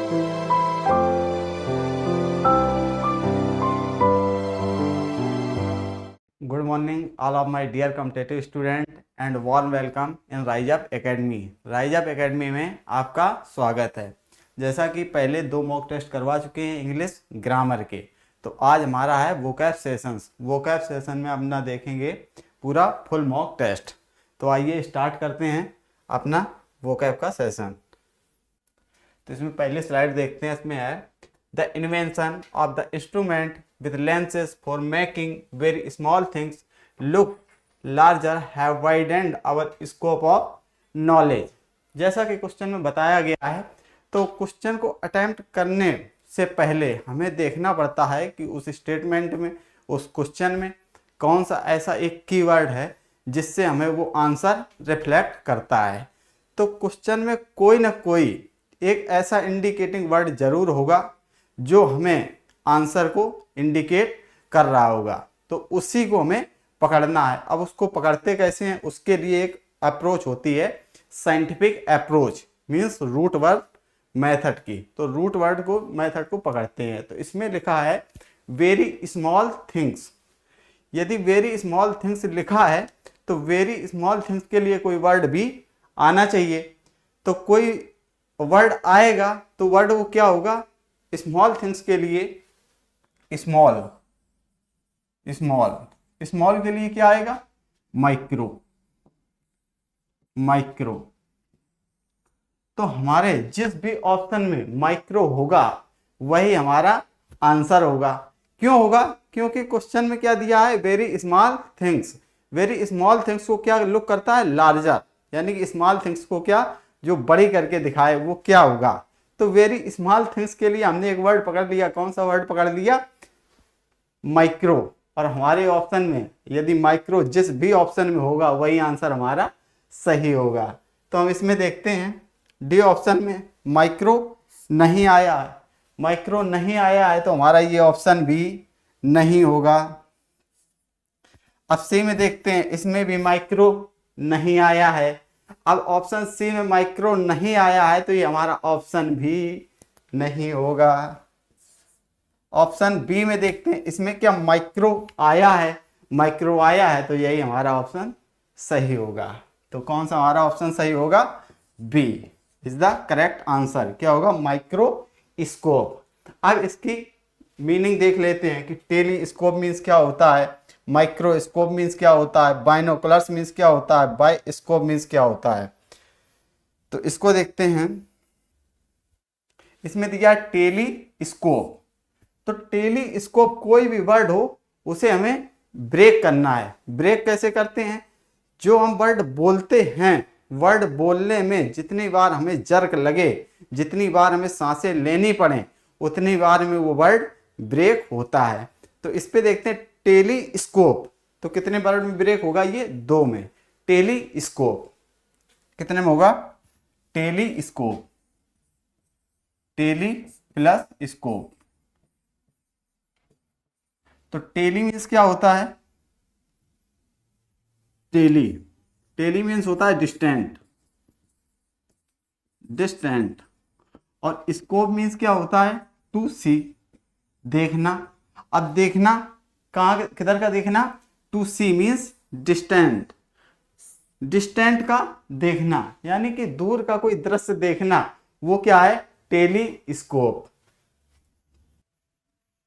Good morning, all of my dear competitive student and warm welcome in Rise Up Academy. Rise Up Academy में आपका स्वागत है। जैसा कि पहले 2 मॉक टेस्ट करवा चुके हैं इंग्लिश ग्रामर के, तो आज हमारा है वोकैब सेशंस। वोकैब सेशन में अपना देखेंगे पूरा फुल मॉक टेस्ट। तो आइए स्टार्ट करते हैं अपना वोकैब का सेशन। तो इसमें पहले स्लाइड देखते हैं। इसमें है the invention of the instrument with lenses for making very small things look larger have widened our scope of knowledge। जैसा कि क्वेश्चन में बताया गया है, तो क्वेश्चन को अटेम्प्ट करने से पहले हमें देखना पड़ता है कि उस स्टेटमेंट में, उस क्वेश्चन में कौन सा ऐसा एक कीवर्ड है जिससे हमें वो आंसर रिफ्लेक्ट करता है। तो क्वेश्चन में कोई ना कोई एक ऐसा इंडिकेटिंग वर्ड जरूर होगा जो हमें आंसर को इंडिकेट कर रहा होगा, तो उसी को हमें पकड़ना है। अब उसको पकड़ते कैसे हैं, उसके लिए एक अप्रोच होती है, scientific approach means root word method की। तो रूट वर्ड को मेथड को पकड़ते हैं। तो इसमें लिखा है वेरी स्मॉल थिंग्स। यदि वेरी स्मॉल थिंग्स लिखा है तो वेरी स्मॉल थिंग्स के लिए कोई वर्ड भी आना चाहिए। तो कोई वर्ड आएगा तो वर्ड वो क्या होगा, स्मॉल थिंग्स के लिए स्मॉल। स्मॉल के लिए क्या आएगा, माइक्रो। माइक्रो। तो हमारे जिस भी ऑप्शन में माइक्रो होगा वही हमारा आंसर होगा। क्यों होगा, क्योंकि क्वेश्चन में क्या दिया है, very small things. Very small things को क्या लुक करता है, लार्जर, यानी कि स्मॉल थिंग्स को क्या जो बड़ी करके दिखाए वो क्या होगा। तो वेरी स्मॉल थिंग्स के लिए हमने एक वर्ड पकड़ लिया। कौन सा वर्ड पकड़ लिया, माइक्रो। और हमारे ऑप्शन में यदि माइक्रो जिस भी ऑप्शन में होगा वही आंसर हमारा सही होगा। तो हम इसमें देखते हैं डी ऑप्शन में माइक्रो नहीं आया है। माइक्रो नहीं आया है तो हमारा ये ऑप्शन भी नहीं होगा। अब सी में देखते हैं, इसमें भी माइक्रो नहीं आया है। अब ऑप्शन सी में माइक्रो नहीं आया है तो ये हमारा ऑप्शन भी नहीं होगा। ऑप्शन बी में देखते हैं, इसमें क्या माइक्रो आया है, माइक्रो आया है तो यही हमारा ऑप्शन सही होगा। तो कौन सा हमारा ऑप्शन सही होगा, B is the correct answer. क्या होगा, माइक्रोस्कोप। अब इसकी मीनिंग देख लेते हैं कि टेलीस्कोप मीन्स क्या होता है, माइक्रोस्कोप मीन्स क्या होता है, बाइनोकुलर्स मीन्स क्या होता है, बाइस्कोप मीन्स क्या होता है। तो इसको देखते हैं। इसमें दिया टेलीस्कोप। तो टेलीस्कोप कोई भी वर्ड हो उसे हमें ब्रेक करना है। ब्रेक कैसे करते हैं, जो हम वर्ड बोलते हैं, वर्ड बोलने में जितनी बार हमें जर्क लगे, जितनी बार हमें सांसें लेनी पड़े, उतनी बार में वो वर्ड ब्रेक होता है। तो इस पे देखते हैं टेलीस्कोप। तो कितने वर्ड में ब्रेक होगा, ये 2 में। टेलीस्कोप कितने में होगा, टेलीस्कोप, टेली प्लस स्कोप। तो टेली मीन्स क्या होता है, टेली, टेली मीन्स होता है डिस्टेंट, डिस्टेंट। और स्कोप मीन्स क्या होता है, टू सी, देखना। अब देखना कहाँ किधर का देखना, to see means distant, distant का देखना, यानी कि दूर का कोई दृश्य देखना, वो क्या है, टेलीस्कोप,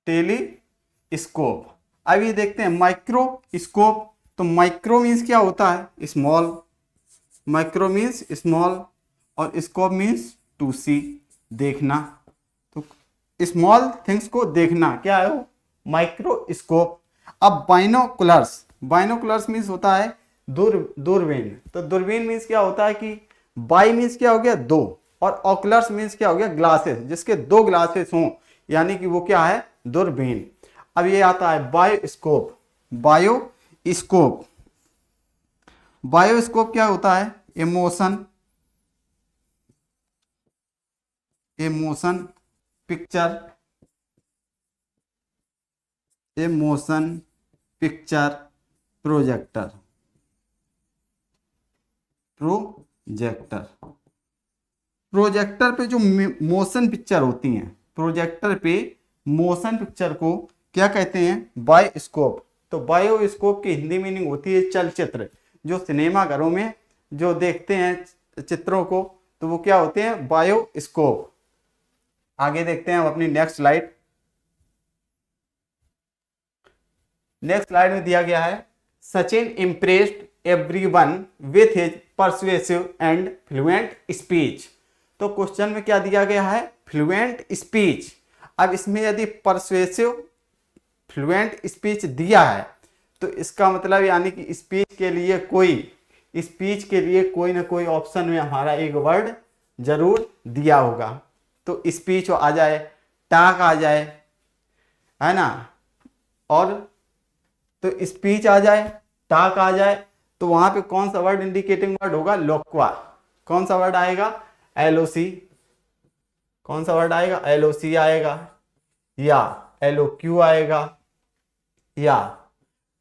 टेलीस्कोप। अब ये देखते हैं माइक्रोस्कोप। तो माइक्रो मीन्स क्या होता है, स्मॉल, माइक्रो मीन्स स्मॉल, और स्कोप मीन्स टू सी, देखना। तो स्मॉल थिंग्स को देखना क्या है वो, माइक्रोस्कोप। अब बाइनोकुलर्स, बाइनोकुलर्स मीन्स होता है दूरबीन। तो दूरबीन मीन्स क्या होता है कि बाई मीन्स क्या हो गया, 2, और ऑकुलर्स मीन्स क्या हो गया, ग्लासेस, जिसके 2 ग्लासेस हों, यानी कि वो क्या है, दूरबीन। अब ये आता है बायोस्कोप। बायोस्कोप, बायोस्कोप क्या होता है, emotion, emotion picture, emotion picture projector, projector. Projector पे जो मोशन पिक्चर होती हैं, प्रोजेक्टर पे मोशन पिक्चर को क्या कहते हैं? बायोस्कोप। तो बायोस्कोप की हिंदी मीनिंग होती है चलचित्र। जो सिनेमा घरों में जो देखते हैं चित्रों को, तो वो क्या होते हैं? बायोस्कोप। आगे देखते हैं हम अपनी नेक्स्ट स्लाइड। नेक्स्ट स्लाइड में दिया गया है, Sachin impressed everyone with his persuasive and fluent speech. तो क्वेश्चन में क्या दिया गया है? Fluent speech. अब इसमें यदि परसुएसिव फ्लुएंट स्पीच दिया है तो इसका मतलब यानी कि स्पीच के लिए कोई ना कोई ऑप्शन में हमारा एक वर्ड जरूर दिया होगा। तो स्पीच आ जाए, टॉक आ जाए, है ना, और तो स्पीच आ जाए, टॉक आ जाए, तो वहां पे कौन सा वर्ड इंडिकेटिंग वर्ड होगा? लोक्वा। कौन सा वर्ड आएगा? एलओसी। कौन सा वर्ड आएगा? एलओसी आएगा, या एलओक्यू आएगा, या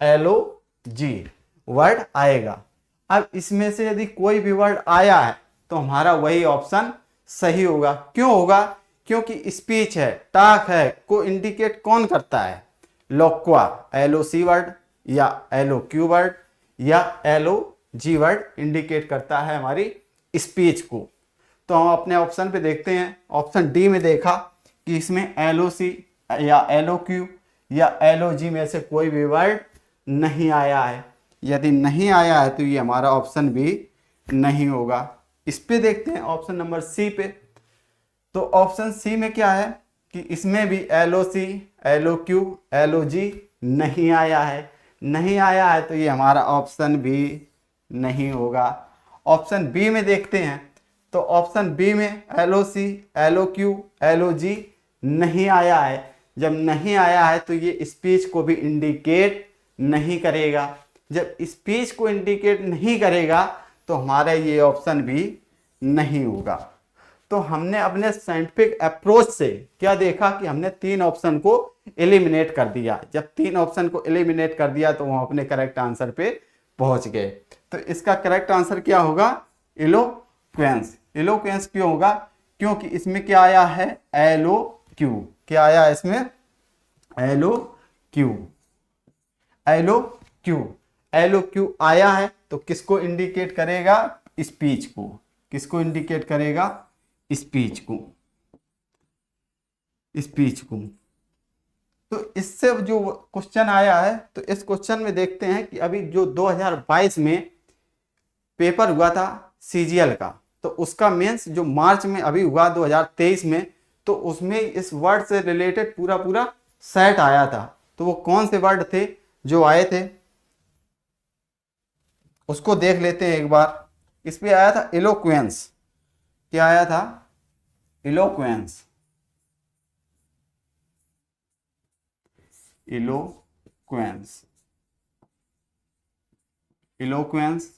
एलओजी वर्ड आएगा। अब इसमें से यदि कोई भी वर्ड आया है तो हमारा वही ऑप्शन सही होगा। क्यों होगा? क्योंकि स्पीच है, टॉक है, को इंडिकेट कौन करता है? लोक्वा, एलओसी वर्ड या एलओक्यू वर्ड या एलओजी वर्ड इंडिकेट करता है हमारी स्पीच को। तो हम अपने ऑप्शन पे देखते हैं, ऑप्शन डी में देखा कि इसमें एलओसी या एलओक्यू या एलओजी में से कोई भी वर्ड नहीं आया है। यदि नहीं आया है तो ये हमारा ऑप्शन भी नहीं होगा। इस पे देखते हैं ऑप्शन नंबर सी पे। तो ऑप्शन सी में क्या है कि इसमें भी एलओसी, एलओक्यू, एलओजी नहीं आया है। नहीं आया है तो ये हमारा ऑप्शन भी नहीं होगा। ऑप्शन बी में देखते हैं, तो ऑप्शन बी में एलओसी, एलओक्यू, एलओजी नहीं आया है। जब नहीं आया है तो ये स्पीच को भी इंडिकेट नहीं करेगा। जब स्पीच को इंडिकेट नहीं करेगा तो हमारा ये ऑप्शन भी नहीं होगा। तो हमने अपने साइंटिफिक अप्रोच से क्या देखा कि हमने तीन ऑप्शन को एलिमिनेट कर दिया। जब तीन ऑप्शन को एलिमिनेट कर दिया तो हम अपने करेक्ट आंसर पे पहुंच गए। तो इसका करेक्ट आंसर क्या होगा? इलोक्वेंस। इलोक्वेंस क्यों होगा? क्योंकि इसमें क्या आया है? एलओक्यू। क्या आया है इसमें? एलओक्यू। एलओक्यू, एलओक्यू आया है तो किसको इंडिकेट करेगा? स्पीच को। किसको इंडिकेट करेगा? स्पीच को। स्पीच को। तो इससे जो क्वेश्चन आया है, तो इस क्वेश्चन में देखते हैं कि अभी जो 2022 में पेपर हुआ था सीजीएल का, तो उसका मेंस जो मार्च में अभी हुआ 2023 में, तो उसमें इस वर्ड से रिलेटेड पूरा सेट आया था। तो वो कौन से वर्ड थे जो आए थे उसको देख लेते हैं एक बार। इस पे आया था इलोक्वेंस। क्या आया था? इलोक्वेंस। इलोक्वेंस। इलोक्वेंस,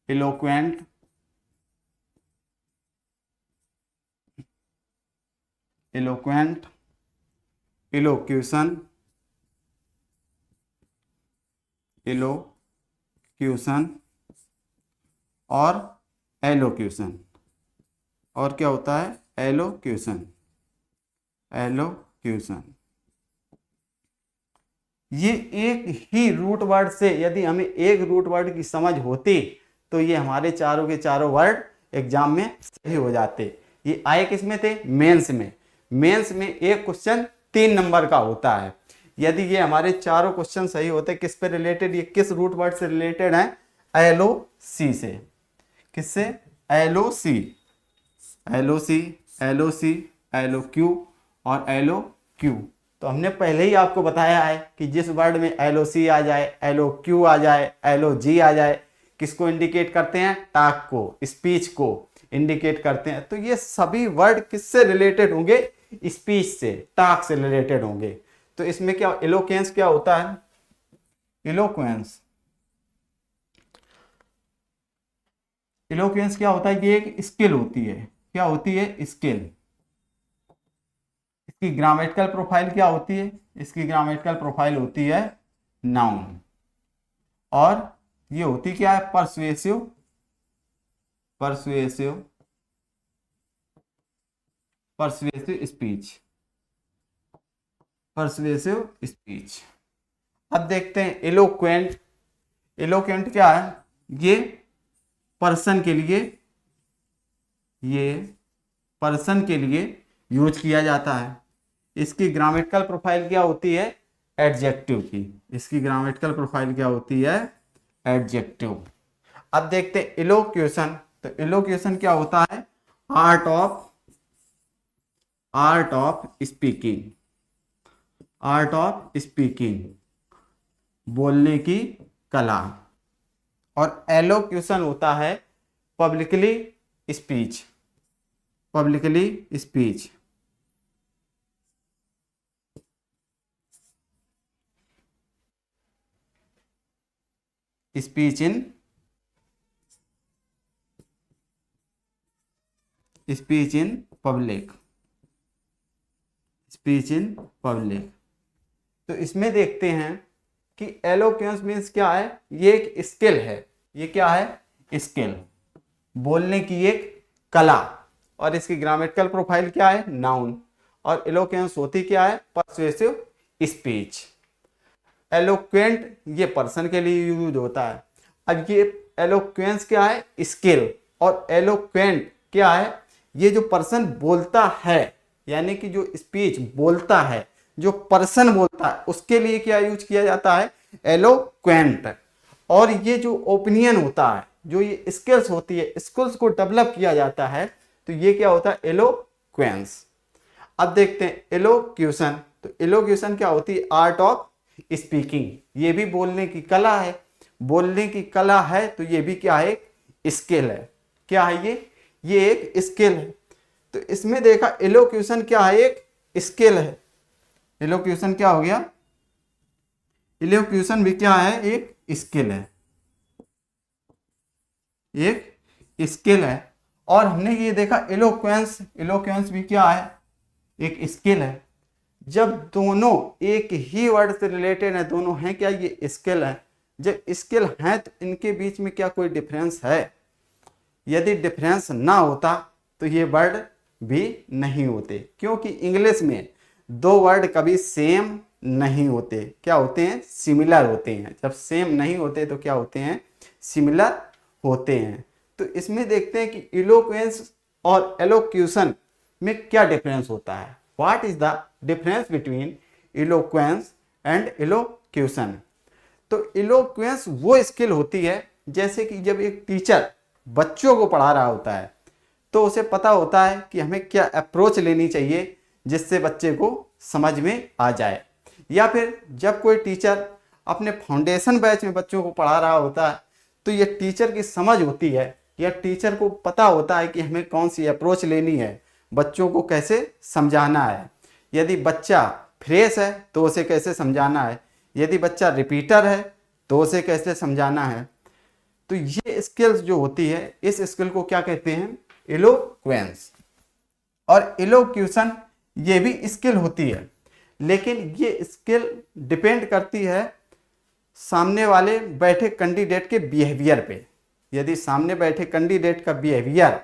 इलोक्वेंट, इलोक्वेंट, इलोक्यूशन, इलोक्यूशन और एलोक्यूशन। और क्या होता है? एलोक्यूशन। एलोक्यूशन। ये एक ही रूट वर्ड से, यदि हमें एक रूट वर्ड की समझ होती तो ये हमारे चारों के चारों वर्ड एग्जाम में सही हो जाते। ये आए किस में थे? मेंस में। मेंस में एक क्वेश्चन 3 नंबर का होता है। यदि ये हमारे चारों क्वेश्चन सही होते, किस पे रिलेटेड? ये किस रूट वर्ड से रिलेटेड है? एलओसी से। किससे? एलओसी। एलओसी, एलओसी, एलओक्यू और एलओक्यू। तो हमने पहले ही आपको बताया है कि जिस वर्ड में एलओसी आ जाए, एलओक्यू आ जाए, एलओजी आ जाए, किसको इंडिकेट करते हैं? टॉक को, स्पीच को इंडिकेट करते हैं। तो ये सभी वर्ड किससे रिलेटेड होंगे? स्पीच से, टॉक से रिलेटेड होंगे। तो इसमें क्या इलोक्वेंस क्या होता है? इलोक्वेंस, इलोक्वेंस क्या होता है? ये एक स्किल होती है। क्या होती है? स्किल। इसकी ग्रामेटिकल प्रोफाइल क्या होती है? इसकी ग्रामेटिकल प्रोफाइल होती है नाउन। और ये होती क्या है? Persuasive. Persuasive persuasive speech, persuasive speech. अब देखते हैं एलोक्वेंट। एलोक्वेंट क्या है? ये पर्सन के लिए, ये पर्सन के लिए यूज किया जाता है। इसकी ग्रामेटिकल प्रोफाइल क्या होती है? एडजेक्टिव की। इसकी ग्रामेटिकल प्रोफाइल क्या होती है? एडजेक्टिव। अब देखते हैं इलोक्यूशन। तो इलोक्यूशन क्या होता है? Art of speaking, art of speaking, बोलने की कला। और एलोक्यूशन होता है publicly speech, publicly speech. Speech in public, speech in public. तो इसमें देखते हैं कि एलोक्वेंस मीन्स क्या है? ये एक स्किल है। ये क्या है? स्किल, बोलने की एक कला। और इसकी ग्रामेटिकल प्रोफाइल क्या है? नाउन। और एलोक्वेंस होती क्या है? Persuasive speech. एलोक्वेंट ये पर्सन के लिए यूज होता है। अब ये एलोक्वेंस क्या है? स्किल। और एलोक्वेंट क्या है? ये जो पर्सन बोलता है, यानी कि जो स्पीच बोलता है, जो पर्सन बोलता है, उसके लिए क्या यूज किया जाता है? एलोक्वेंट। और ये जो ओपिनियन होता है, जो ये स्किल्स होती है, स्किल्स को डेवलप किया जाता है, तो ये क्या होता है? एलोक्वेंस। अब देखते हैं एलोक्यूशन। तो एलोक्यूशन क्या होती है? Art of speaking. ये भी बोलने की कला है। बोलने की कला है तो ये भी क्या है? एक स्किल है। क्या है ये एक स्किल है। तो इसमें देखा एलोक्यूशन क्या है? एक स्किल है। एलोक्यूशन क्या हो गया? एलोक्यूशन भी क्या है? एक स्किल है, एक स्किल है। और हमने ये देखा एलोक्वेंस, एलोक्वेंस भी क्या है? एक स्किल है। जब दोनों एक ही वर्ड से रिलेटेड है, दोनों हैं क्या? ये स्किल है। जब स्किल है तो इनके बीच में क्या कोई डिफरेंस है? यदि डिफरेंस ना होता तो ये वर्ड भी नहीं होते, क्योंकि इंग्लिश में दो वर्ड कभी सेम नहीं होते। क्या होते हैं? सिमिलर होते हैं। जब सेम नहीं होते तो क्या होते हैं? सिमिलर होते हैं। तो इसमें देखते हैं कि इलोक्वेंस और एलोक्यूशन में क्या डिफरेंस होता है। What is the difference between eloquence and elocution? तो इलोक्वेंस वो स्किल होती है, जैसे कि जब एक टीचर बच्चों को पढ़ा रहा होता है तो उसे पता होता है कि हमें क्या अप्रोच लेनी चाहिए जिससे बच्चे को समझ में आ जाए। या फिर जब कोई टीचर अपने फाउंडेशन बैच में बच्चों को पढ़ा रहा होता है तो यह टीचर की समझ होती है, या टीचर को पता होता है कि हमें कौन सी अप्रोच लेनी है, बच्चों को कैसे समझाना है। यदि बच्चा फ्रेश है तो उसे कैसे समझाना है, यदि बच्चा रिपीटर है तो उसे कैसे समझाना है। तो ये स्किल्स जो होती है, इस स्किल को क्या कहते हैं? इलोक्वेंस। और इलोक्यूशन ये भी स्किल होती है, लेकिन ये स्किल डिपेंड करती है सामने वाले बैठे कैंडिडेट के बिहेवियर पे। यदि सामने बैठे कैंडिडेट का बिहेवियर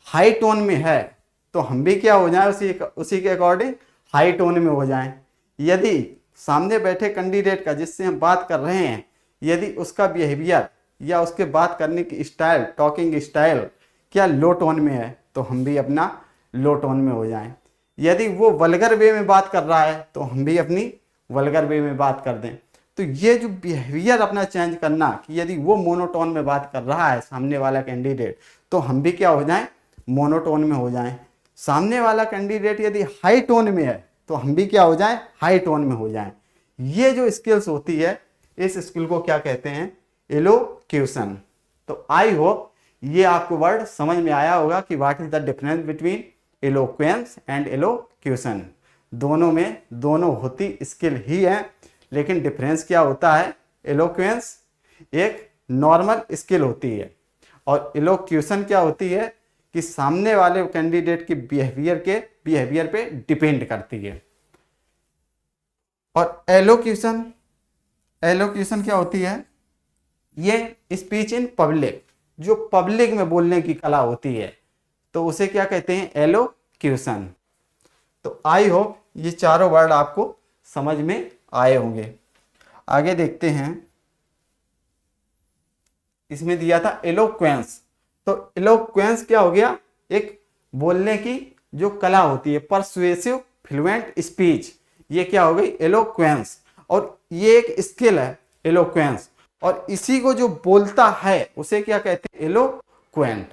हाई टोन में है तो हम भी क्या हो जाए? उसी के अकॉर्डिंग हाई टोन में हो जाएं। यदि सामने बैठे कैंडिडेट का, जिससे हम बात कर रहे हैं, यदि उसका बिहेवियर या उसके बात करने की स्टाइल, टॉकिंग स्टाइल क्या लो टोन में है, तो हम भी अपना लो टोन में हो जाएं। यदि वो वल्गर वे में बात कर रहा है तो हम भी अपनी वल्गर वे में बात कर दें। तो ये जो बिहेवियर अपना चेंज करना, कि यदि वो मोनोटोन में बात कर रहा है सामने वाला कैंडिडेट, तो हम भी क्या हो जाएं? मोनोटोन में हो जाएं। सामने वाला कैंडिडेट यदि हाई टोन में है तो हम भी क्या हो जाएं? हाई टोन में हो जाएं। ये जो स्किल्स होती है, इस स्किल को क्या कहते हैं? इलोक्यूशन। तो आई होप ये आपको वर्ड समझ में आया होगा कि what is the difference between eloquence and elocution. दोनों में दोनों होती स्किल ही है, लेकिन डिफरेंस क्या होता है? इलोक्वेंस एक नॉर्मल स्किल होती है और इलोक्यूशन क्या होती है कि सामने वाले कैंडिडेट के बिहेवियर पे डिपेंड करती है। और एलोक्यूशन क्या होती है? ये स्पीच इन पब्लिक, जो पब्लिक में बोलने की कला होती है, तो उसे क्या कहते हैं? क्वेश्चन। तो आई होप ये चारों वर्ड आपको समझ में आए होंगे। आगे देखते हैं, इसमें दिया था एलोक्वेंस। तो एलोक्वेंस क्या हो गया, एक बोलने की जो कला होती है, परसुएसिव फ्लुएंट स्पीच, ये क्या हो गई एलोक्वेंस। और ये एक स्किल है एलोक्वेंस, और इसी को जो बोलता है उसे क्या कहते हैं एलोक्वेंट।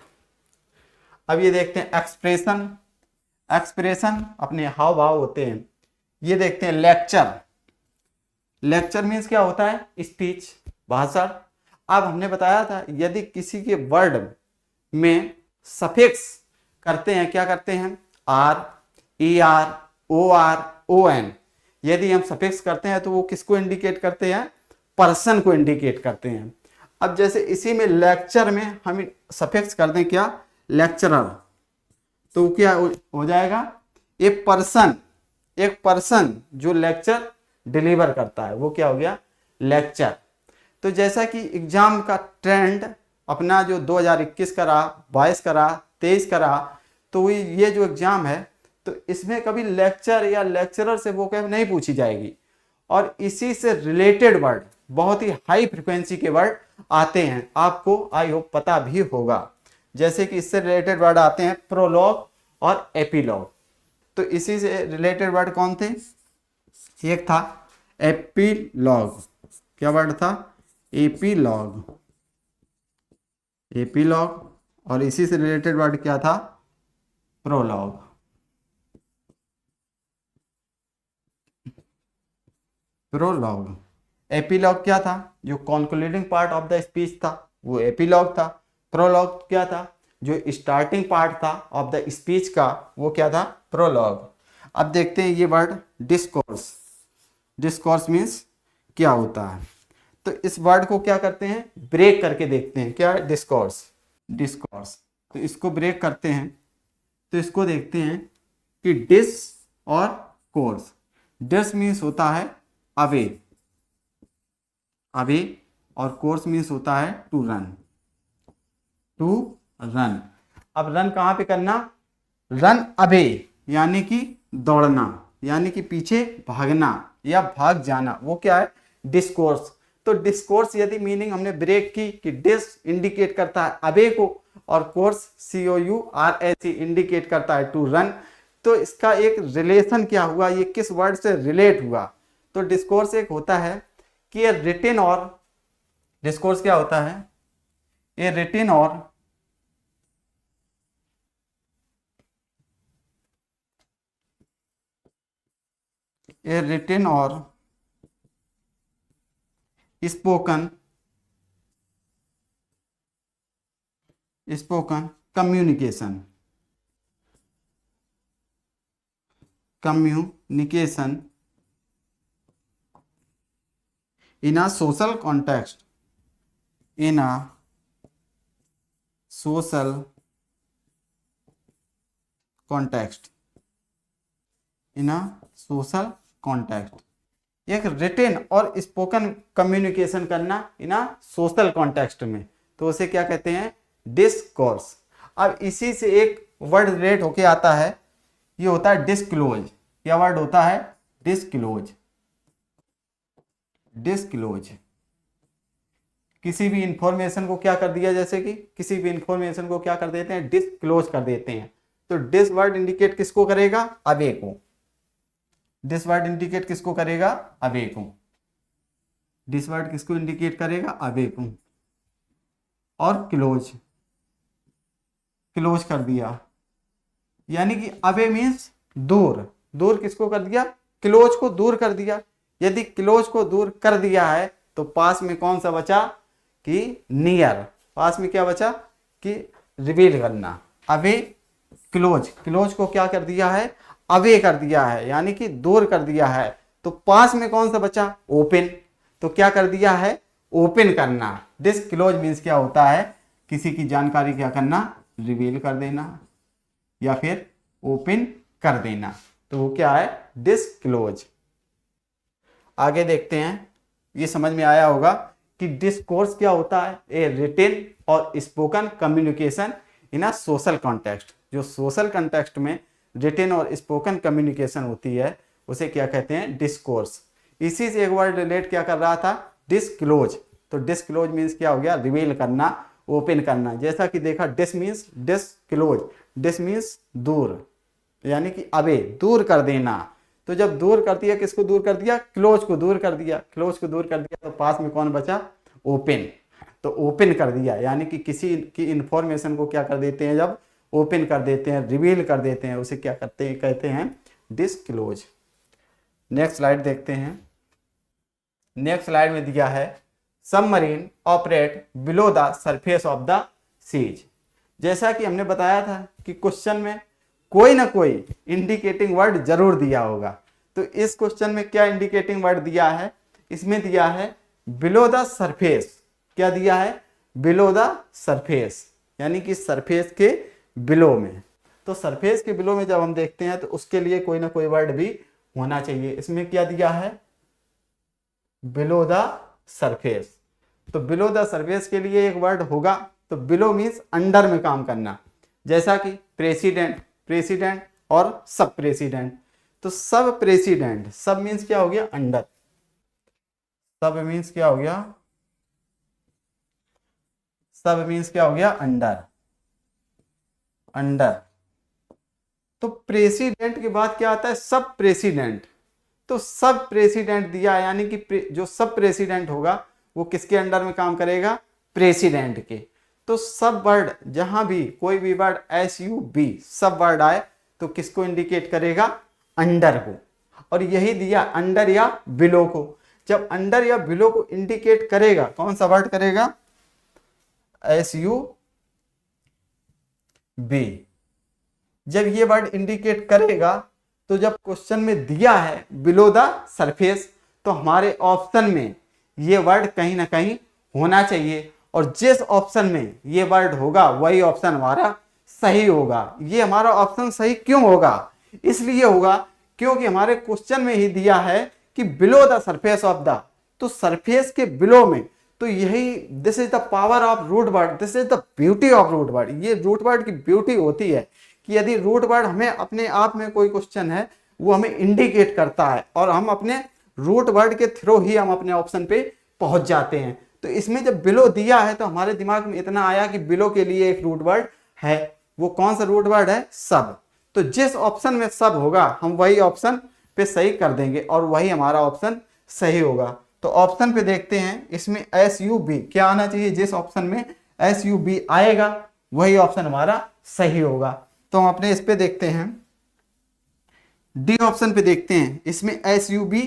अब ये देखते हैं एक्सप्रेशन। एक्सप्रेशन अपने हाव भाव होते हैं। ये देखते हैं लेक्चर। लेक्चर मीन्स क्या होता है स्पीच, भाषण। अब हमने बताया था यदि किसी के वर्ड में सफिक्स करते हैं, क्या करते हैं R, E R, O R, O N, यदि हम सफिक्स करते हैं तो वो किसको इंडिकेट करते हैं, पर्सन को इंडिकेट करते हैं। अब जैसे इसी में लेक्चर में हम सफिक्स कर दें क्या लेक्चरर, तो क्या हो जाएगा एक पर्सन जो लेक्चर डिलीवर करता है वो क्या हो गया लेक्चर। तो जैसा कि एग्जाम का ट्रेंड अपना जो 2021 का रहा, 22 का रहा, 23 का रहा, तो ये जो एग्जाम है तो इसमें कभी लेक्चर या लेक्चरर से वोकैब नहीं पूछी जाएगी, और इसी से रिलेटेड वर्ड, बहुत ही हाई फ्रिक्वेंसी के वर्ड आते हैं, आपको आई होप पता भी होगा। जैसे कि इससे रिलेटेड वर्ड आते हैं प्रोलॉग और एपीलॉग। तो इसी से रिलेटेड वर्ड कौन थे, एक था एपीलॉग, क्या वर्ड था एपीलॉग, एपीलॉग, और इसी से रिलेटेड वर्ड क्या था प्रोलॉग। प्रोलॉग, एपीलॉग क्या था जो concluding part of the speech था वो एपीलॉग था। प्रोलॉग क्या था जो स्टार्टिंग पार्ट था ऑफ द स्पीच का वो क्या था प्रोलॉग। अब देखते हैं ये वर्ड डिस्कोर्स। डिस्कोर्स मीन्स क्या होता है, तो इस वर्ड को क्या करते हैं ब्रेक करके देखते हैं क्या है डिस्कोर्स। डिस्कोर्स तो इसको ब्रेक करते हैं, तो इसको देखते हैं कि डिस और कोर्स। डिस मीन्स होता है अवे, अवे, और कोर्स मीन्स होता है टू रन, टू रन। अब रन कहाँ पे करना, रन अवे यानी कि दौड़ना, यानी कि पीछे भागना या भाग जाना, वो क्या है डिस्कोर्स। तो डिस्कोर्स यदि मीनिंग हमने ब्रेक की कि डिस इंडिकेट करता है अवे को, और कोर्स COURSE इंडिकेट करता है टू रन, तो इसका एक रिलेशन क्या हुआ, ये किस वर्ड से रिलेट हुआ। तो डिस्कोर्स एक होता है कि ये रिटन, और डिस्कोर्स क्या होता है ये रिटन और spoken communication in a social context, in a social context, in a social context। एक रिटेन और स्पोकन कम्युनिकेशन करना इन अ सोशल कॉन्टेक्स्ट में, तो उसे क्या कहते हैं डिस्कोर्स। अब इसी से एक वर्ड रिलेट होके आता है, ये होता है डिस्क्लोज। क्या वर्ड होता है डिस्क्लोज। डिस्क्लोज किसी भी इंफॉर्मेशन को क्या कर दिया, जैसे कि किसी भी इंफॉर्मेशन को क्या कर देते हैं डिस्क्लोज कर देते हैं। तो डिस वर्ड इंडिकेट किसको करेगा अवे को, डिस वर्ड इंडिकेट किसको करेगा अवे को, डिस वर्ड किसको इंडिकेट करेगा अवे को। और क्लोज, क्लोज कर दिया यानी कि अवे मीन्स दूर, दूर किसको कर दिया क्लोज को दूर कर दिया। यदि क्लोज को दूर कर दिया है तो पास में कौन सा बचा कि नियर, पास में क्या बचा कि रिवील करना। अवे क्लोज, क्लोज को क्या कर दिया है अवे कर दिया है यानी कि दूर कर दिया है। तो पास में कौन सा बचा ओपन, तो क्या कर दिया है ओपन करना। डिस्क्लोज मीन्स क्या होता है किसी की जानकारी क्या करना रिवील कर देना या फिर ओपन कर देना, तो वो क्या है डिस्क्लोज। आगे देखते हैं, ये समझ में आया होगा कि डिस्कोर्स क्या होता है ए रिटेन और spoken communication in a social context. जो सोशल कॉन्टेक्स्ट में रिटन और स्पोकन कम्युनिकेशन होती है उसे क्या कहते हैं, डिस्कोर्स। इसी से एक वर्ड रिलेट क्या कर रहा था, डिस्क्लोज। तो डिस्क्लोज मीन्स क्या हो गया, रिवील करना, ओपन करना। जैसा कि देखा dis means disclose, dis means दूर, यानी कि अबे, दूर कर देना। तो जब दूर कर दिया, किसको दूर कर दिया, क्लोज को दूर कर दिया, क्लोज को दूर कर दिया, तो पास में कौन बचा, ओपन। तो ओपन कर दिया, यानी कि किसी की इंफॉर्मेशन को क्या कर देते हैं, जब ओपन कर देते हैं, रिवील कर देते हैं, उसे क्या करते हैं, कहते हैं डिस्क्लोज। नेक्स्ट स्लाइड देखते हैं। नेक्स्ट स्लाइड में दिया है submarine operate below the surface of the seas. जैसा कि हमने बताया था कि क्वेश्चन में कोई ना कोई इंडिकेटिंग वर्ड जरूर दिया होगा। तो इस क्वेश्चन में क्या इंडिकेटिंग वर्ड दिया है, इसमें दिया है बिलो द सरफेस। क्या दिया है, बिलो द सरफेस, यानी कि सरफेस के बिलो में। तो सरफेस के बिलो में जब हम देखते हैं तो उसके लिए कोई ना कोई वर्ड भी होना चाहिए। इसमें क्या दिया है, बिलो द सरफेस। तो बिलो द सरफेस के लिए एक वर्ड होगा। तो बिलो मीन्स अंडर में काम करना, जैसा कि प्रेसिडेंट, प्रेसिडेंट और सब प्रेसिडेंट। तो सब प्रेसिडेंट, सब मीन्स क्या हो गया, अंडर। सब मीन्स क्या हो गया, सब मीन्स क्या हो गया, अंडर, अंडर। तो प्रेसिडेंट के बाद क्या आता है, सब प्रेसिडेंट। तो सब प्रेसिडेंट दिया, यानी कि जो सब प्रेसिडेंट होगा वो किसके अंडर में काम करेगा, प्रेसिडेंट के। तो सब वर्ड, जहां भी कोई भी वर्ड SUB सब वर्ड आए तो किसको इंडिकेट करेगा, अंडर को। और यही दिया अंडर या बिलो को। जब अंडर या बिलो को इंडिकेट करेगा, कौन सा वर्ड करेगा, SUB। जब ये वर्ड इंडिकेट करेगा तो जब क्वेश्चन में दिया है बिलो द सरफेस, तो हमारे ऑप्शन में ये वर्ड कहीं ना कहीं होना चाहिए। और जिस ऑप्शन में ये वर्ड होगा वही ऑप्शन हमारा सही होगा। ये हमारा ऑप्शन सही क्यों होगा, इसलिए होगा क्योंकि हमारे क्वेश्चन में ही दिया है कि below the surface of the. तो सरफेस के बिलो में, तो यही this is the power of root word, this is the beauty of root word. ये रूट वर्ड की ब्यूटी होती है कि यदि रूट वर्ड हमें अपने आप में कोई क्वेश्चन है वो हमें इंडिकेट करता है और हम अपने रूट वर्ड के थ्रू ही हम अपने ऑप्शन पे पहुंच जाते हैं। तो इसमें जब बिलो दिया है तो हमारे दिमाग में इतना आया कि बिलो के लिए एक रूट वर्ड है। वो कौन सा रूट वर्ड है, सब। तो जिस ऑप्शन में सब होगा हम वही ऑप्शन पे सही कर देंगे और वही हमारा ऑप्शन सही होगा। तो ऑप्शन पे देखते हैं, इसमें SUB क्या आना चाहिए, जिस ऑप्शन में SUB आएगा वही ऑप्शन हमारा सही होगा। तो हम अपने इस पे देखते हैं, डी ऑप्शन पे देखते हैं, इसमें SUB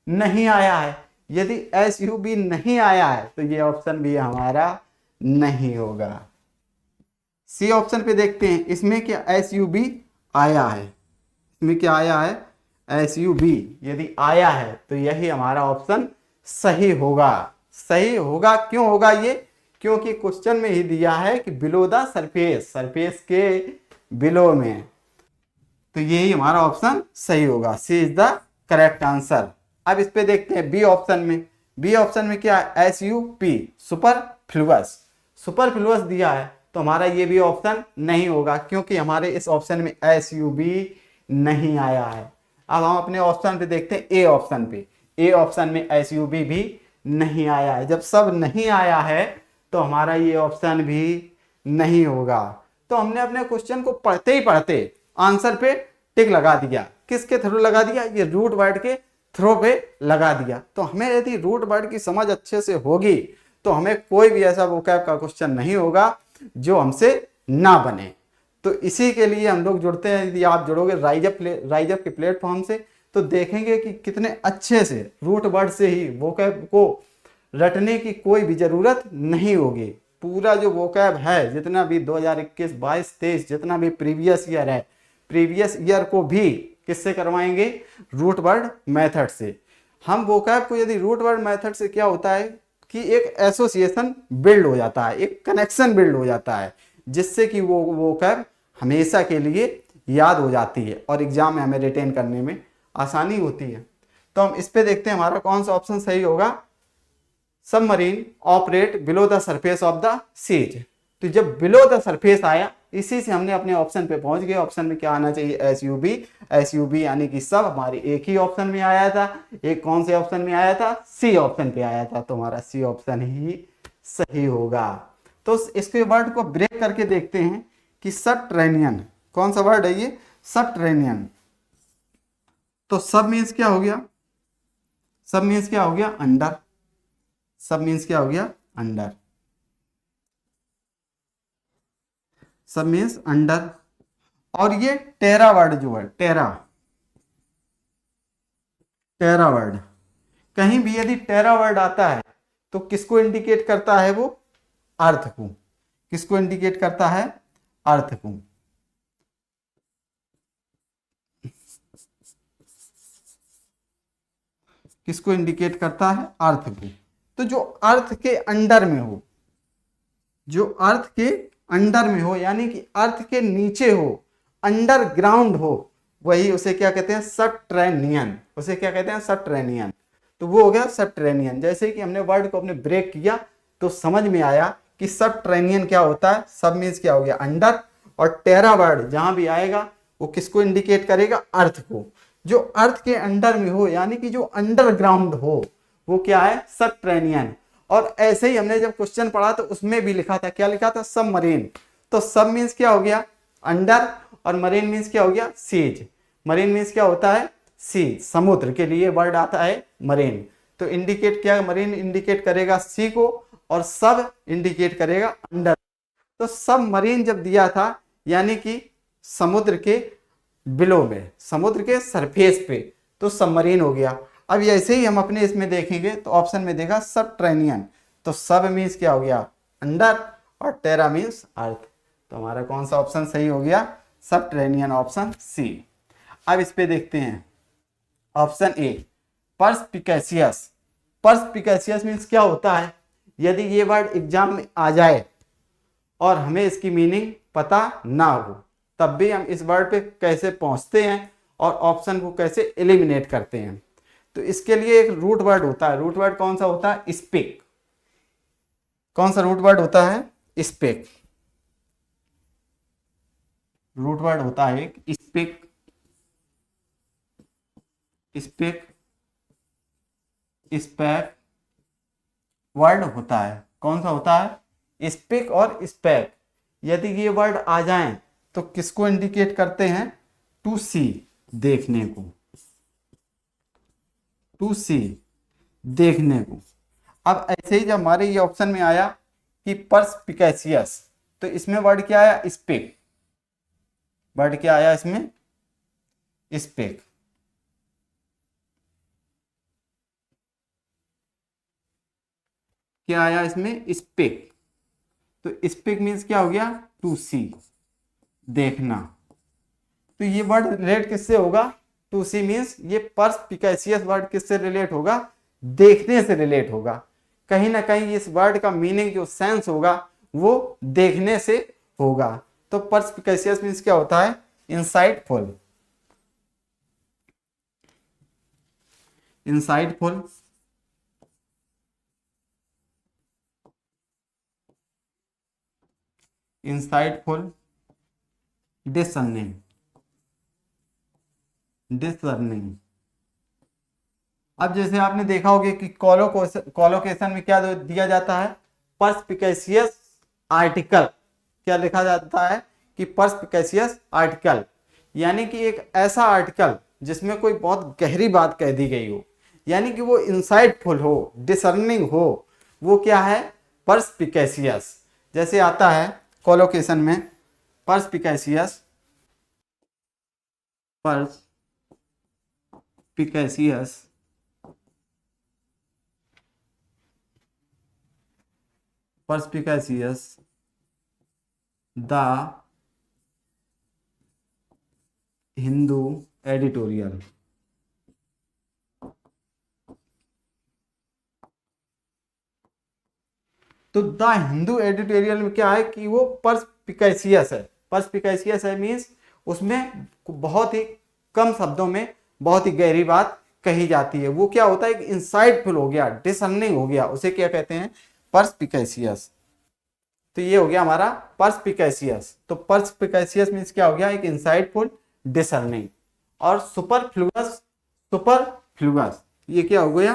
नहीं आया है। यदि SUB नहीं आया है तो ये ऑप्शन भी हमारा नहीं होगा। सी ऑप्शन पे देखते हैं, इसमें क्या SUB आया है, इसमें क्या आया है, SUB यदि आया है तो यही हमारा ऑप्शन सही होगा। सही होगा क्यों होगा ये, क्योंकि क्वेश्चन में ही दिया है कि बिलो द सरफेस, सरफेस के बिलो में। तो यही हमारा ऑप्शन सही होगा, सी इज द करेक्ट आंसर। अब इस पे देखते हैं बी ऑप्शन में। बी ऑप्शन में क्या है, SUP सुपरफ्लुअस, सुपरफ्लुअस दिया है तो हमारा ये भी ऑप्शन नहीं होगा क्योंकि हमारे इस ऑप्शन में SUB नहीं आया है। अब हम अपने ऑप्शन पे देखते हैं, ए ऑप्शन पे। ए ऑप्शन में SUB भी नहीं आया है। जब सब नहीं आया है तो हमारा ये ऑप्शन भी नहीं होगा। तो हमने अपने क्वेश्चन को पढ़ते ही पढ़ते आंसर पे टिक लगा दिया। किसके थ्रू लगा दिया, ये रूट वर्ड के थ्रू पे लगा दिया। तो हमें यदि रूट वर्ड की समझ अच्छे से होगी तो हमें कोई भी ऐसा वोकैब का क्वेश्चन नहीं होगा जो हमसे ना बने। तो इसी के लिए हम लोग जुड़ते हैं। यदि आप जुड़ोगे राइजअप के प्लेटफॉर्म से तो देखेंगे कि कितने अच्छे से रूट वर्ड से ही वोकैब को रटने की कोई भी जरूरत नहीं होगी। पूरा जो वोकैब है, जितना भी 2021, 22, 23 जितना भी प्रीवियस ईयर है, प्रीवियस ईयर को भी किससे करवाएंगे, रूट वर्ड मेथड से। हम वोकैब को यदि रूट वर्ड मेथड से क्या होता है कि एक एसोसिएशन बिल्ड हो जाता है, एक कनेक्शन बिल्ड हो जाता है, जिससे कि वो वोकैब हमेशा के लिए याद हो जाती है और एग्जाम में हमें रिटेन करने में आसानी होती है। तो हम इस पे देखते हैं हमारा कौन सा ऑप्शन सही होगा, submarine operate below the surface of the seas. तो जब बिलो द सरफेस आया, इसी से हमने अपने ऑप्शन पे पहुंच गए। ऑप्शन में क्या आना चाहिए? SUB। SUB यानी कि सब हमारे एक ही ऑप्शन में आया था। एक कौन से ऑप्शन में आया था? सी ऑप्शन पे आया था। तो हमारा सी ऑप्शन ही सही होगा। तो इसके वर्ड को ब्रेक करके देखते हैं कि सबटेरेनियन, कौन सा वर्ड है ये? सबटेरेनियन। तो सब मीन्स क्या हो गया? सब मीन्स क्या हो गया? अंडर। सब मीन्स क्या हो गया? अंडर। सब मीन्स अंडर। और ये टेरा वर्ड जो है, टेरा, टेरा वर्ड, कहीं भी यदि टेरा वर्ड आता है तो किसको इंडिकेट करता है? वो अर्थ को। किसको इंडिकेट करता है? अर्थ को। किसको इंडिकेट करता है? अर्थ को। तो जो अर्थ के अंडर में हो, जो अर्थ के अंडर में हो, यानी कि अर्थ के नीचे हो, अंडरग्राउंड हो, वही उसे क्या कहते हैं? सबटेरेनियन। उसे क्या कहते हैं? सबटेरेनियन। तो वो हो गया सबटेरेनियन। जैसे कि हमने वर्ड को अपने ब्रेक किया तो समझ में आया कि सबटेरेनियन क्या होता है। सब मीन्स क्या हो गया? अंडर। और टेरा वर्ड जहां भी आएगा वो किसको इंडिकेट करेगा? अर्थ को। जो अर्थ के अंडर में हो, यानी कि जो अंडरग्राउंड हो, वो क्या है? सबटेरेनियन। और ऐसे ही हमने जब क्वेश्चन पढ़ा तो उसमें भी लिखा था, क्या लिखा था? सबमरीन। तो सब मीन्स क्या हो गया? अंडर। और मरीन मीन्स क्या हो गया? सीज। मरीन मीन्स क्या होता है? सी, समुद्र के लिए वर्ड आता है मरीन। तो इंडिकेट क्या? मरीन इंडिकेट करेगा सी को और सब इंडिकेट करेगा अंडर। तो सब मरीन जब दिया था, यानी कि समुद्र के बिलो में, समुद्र के सरफेस पे, तो सबमरीन हो गया। अब ऐसे ही हम अपने इसमें देखेंगे तो ऑप्शन में देखा सबटेरेनियन। तो सब मीन्स क्या हो गया? अंडर। और टेरा मीन्स अर्थ। तो हमारा कौन सा ऑप्शन सही हो गया? Subterranean, option C. अब इस पे देखते हैं ऑप्शन ए, पर्सपिकेशियस। पर्सपिकेशियस मीन्स क्या होता है? यदि ये वर्ड एग्जाम में आ जाए और हमें इसकी मीनिंग पता ना हो, तब भी हम इस वर्ड पे कैसे पहुंचते हैं और ऑप्शन को कैसे एलिमिनेट करते हैं। तो इसके लिए एक रूट वर्ड होता है। रूट वर्ड कौन सा होता है? स्पीक। कौन सा रूट वर्ड होता है? स्पीक। रूट वर्ड होता है एक स्पीक। स्पीक, स्पैक वर्ड होता है। कौन सा होता है? स्पीक और स्पैक। यदि ये वर्ड आ जाएं तो किसको इंडिकेट करते हैं? टू सी, देखने को। टू सी, देखने को। अब ऐसे ही जब हमारे ये ऑप्शन में आया कि पर्सपिकेशियस, तो इसमें वर्ड क्या आया? स्पीक। वर्ड क्या आया इसमें? स्पीक। क्या आया इसमें? स्पीक। तो स्पीक मीन्स क्या हो गया? टू सी, देखना। तो ये वर्ड रिलेट किससे होगा? टू सी मीन्स ये पर्सपिकेशियस वर्ड किससे रिलेट होगा? देखने से रिलेट होगा। कहीं ना कहीं इस वर्ड का मीनिंग जो सेंस होगा वो देखने से होगा। तो पर्सपिकेशियस मीन्स क्या होता है? Insightful. Insightful, insightful, discerning, discerning. अब जैसे आपने देखा होगा कि कॉलोकेशन में क्या दिया जाता है? पर्सपिकेशियस आर्टिकल। क्या लिखा जाता है? कि पर्सपिकेशियस आर्टिकल, यानी कि एक ऐसा आर्टिकल जिसमें कोई बहुत गहरी बात कह दी गई हो, यानी कि वो इंसाइटफुल हो, डिसर्निंग हो, वो क्या है? पर्सपिकेशियस। जैसे आता है कॉलोकेशन में, पर्सपिकेशियस, पर्सपिकेशियस, perspicacious the हिंदू एडिटोरियल। तो द हिंदू एडिटोरियल में क्या है कि वो पर्सपिकेशियस है। पर्सपिकेशियस है मीन्स उसमें बहुत ही कम शब्दों में बहुत ही गहरी बात कही जाती है। वो क्या होता है? इंसाइटफुल हो गया, डिसर्निंग हो गया, उसे क्या कहते हैं? पर्सपिकेशियस। तो ये हो गया हमारा पर्सपिकेशियस। तो पर्सपिकेशियस मीन्स क्या हो गया, एक इंसाइटफुल, डिसर्निंग। और सुपरफ्लुअस, सुपरफ्लुअस ये क्या हो गया,